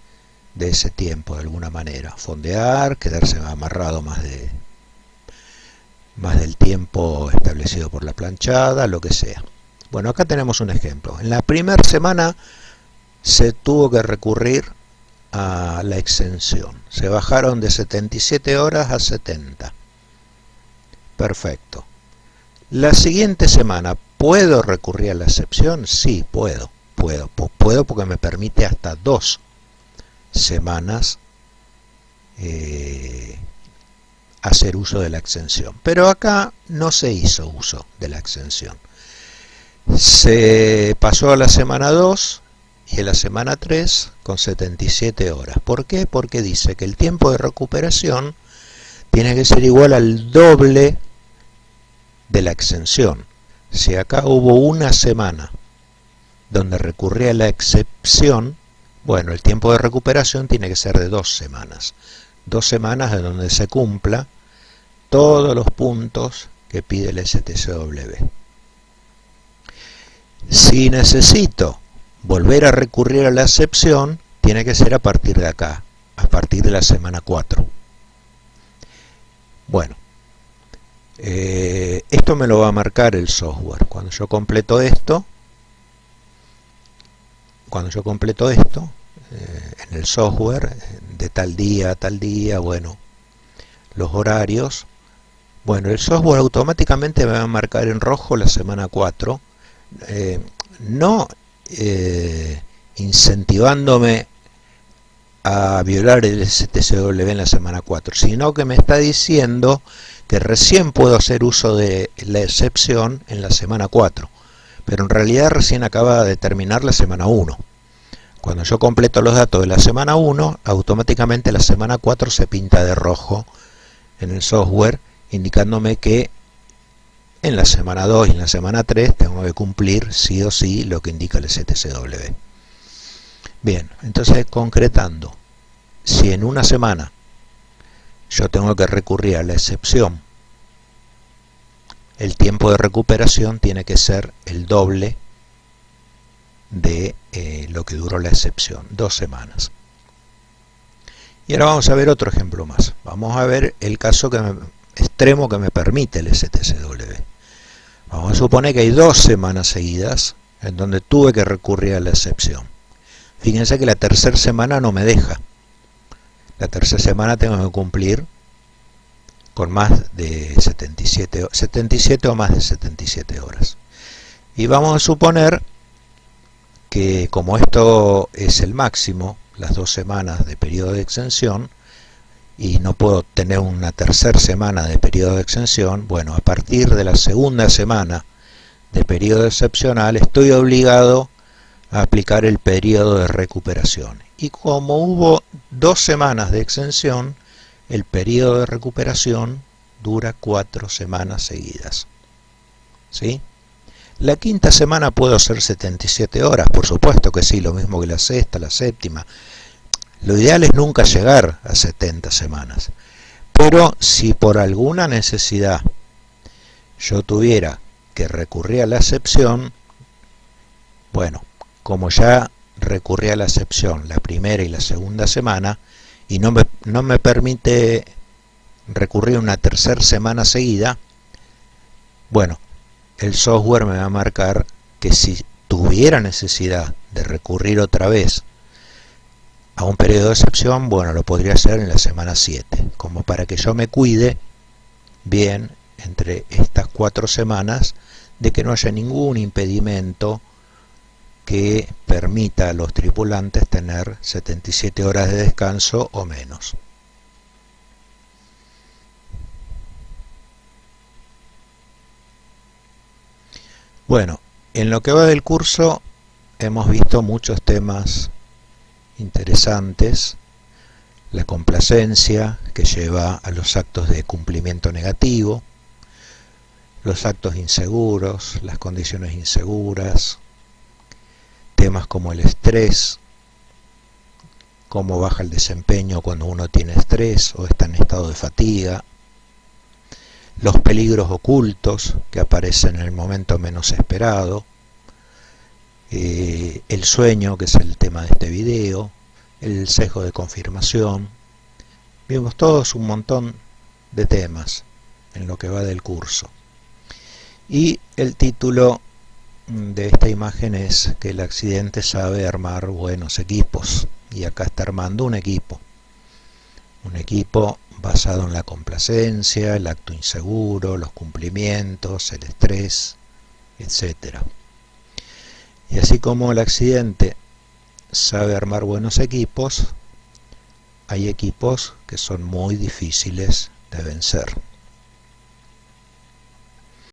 de ese tiempo de alguna manera. Fondear, quedarse amarrado más del tiempo establecido por la planchada, lo que sea. Bueno, acá tenemos un ejemplo. En la primera semana se tuvo que recurrir a la exención. Se bajaron de 77 horas a 70. Perfecto. La siguiente semana, ¿puedo recurrir a la excepción? Sí, puedo. Puedo porque me permite hasta 2 semanas hacer uso de la exención. Pero acá no se hizo uso de la exención. Se pasó a la semana 2 y a la semana 3 con 77 horas. ¿Por qué? Porque dice que el tiempo de recuperación tiene que ser igual al doble de la exención. Si acá hubo una semana donde recurrí a la excepción, bueno, el tiempo de recuperación tiene que ser de 2 semanas. 2 semanas en donde se cumpla todos los puntos que pide el STCW. Si necesito volver a recurrir a la excepción, tiene que ser a partir de acá, a partir de la semana 4. Bueno, esto me lo va a marcar el software. Cuando yo completo esto, en el software, de tal día a tal día, bueno, los horarios, bueno, el software automáticamente me va a marcar en rojo la semana 4, no incentivándome a violar el STCW en la semana 4, sino que me está diciendo que recién puedo hacer uso de la excepción en la semana 4, pero en realidad recién acaba de terminar la semana 1. Cuando yo completo los datos de la semana 1, automáticamente la semana 4 se pinta de rojo en el software, indicándome que en la semana 2 y en la semana 3 tengo que cumplir sí o sí lo que indica el STCW. Bien, entonces concretando, si en una semana yo tengo que recurrir a la excepción, el tiempo de recuperación tiene que ser el doble de lo que duró la excepción, 2 semanas. Y ahora vamos a ver otro ejemplo más. Vamos a ver el caso extremo que me permite el STCW. Vamos a suponer que hay 2 semanas seguidas en donde tuve que recurrir a la excepción. Fíjense que la tercera semana no me deja. La tercera semana tengo que cumplir con más de 77 o más de 77 horas. Y vamos a suponer que como esto es el máximo, las 2 semanas de periodo de exención, y no puedo tener una tercera semana de periodo de exención, bueno, a partir de la segunda semana de periodo excepcional estoy obligado a aplicar el periodo de recuperación. Y como hubo 2 semanas de exención, el periodo de recuperación dura 4 semanas seguidas. ¿Sí? La quinta semana puedo hacer 77 horas, por supuesto que sí, lo mismo que la sexta, la séptima. Lo ideal es nunca llegar a 70 semanas. Pero si por alguna necesidad yo tuviera que recurrir a la excepción, bueno, como ya recurrí a la excepción la primera y la segunda semana y no me permite recurrir una tercera semana seguida, bueno, el software me va a marcar que si tuviera necesidad de recurrir otra vez a un periodo de excepción, bueno, lo podría hacer en la semana 7, como para que yo me cuide bien entre estas 4 semanas de que no haya ningún impedimento que permita a los tripulantes tener 77 horas de descanso o menos. Bueno, en lo que va del curso hemos visto muchos temas interesantes, la complacencia que lleva a los actos de cumplimiento negativo, los actos inseguros, las condiciones inseguras, temas como el estrés, cómo baja el desempeño cuando uno tiene estrés o está en estado de fatiga, los peligros ocultos que aparecen en el momento menos esperado, el sueño, que es el tema de este video, el sesgo de confirmación. Vimos todos un montón de temas en lo que va del curso. Y el título de esta imagen es que el accidente sabe armar buenos equipos. Y acá está armando un equipo basado en la complacencia, el acto inseguro, los cumplimientos, el estrés, etc. Y así como el accidente sabe armar buenos equipos, hay equipos que son muy difíciles de vencer.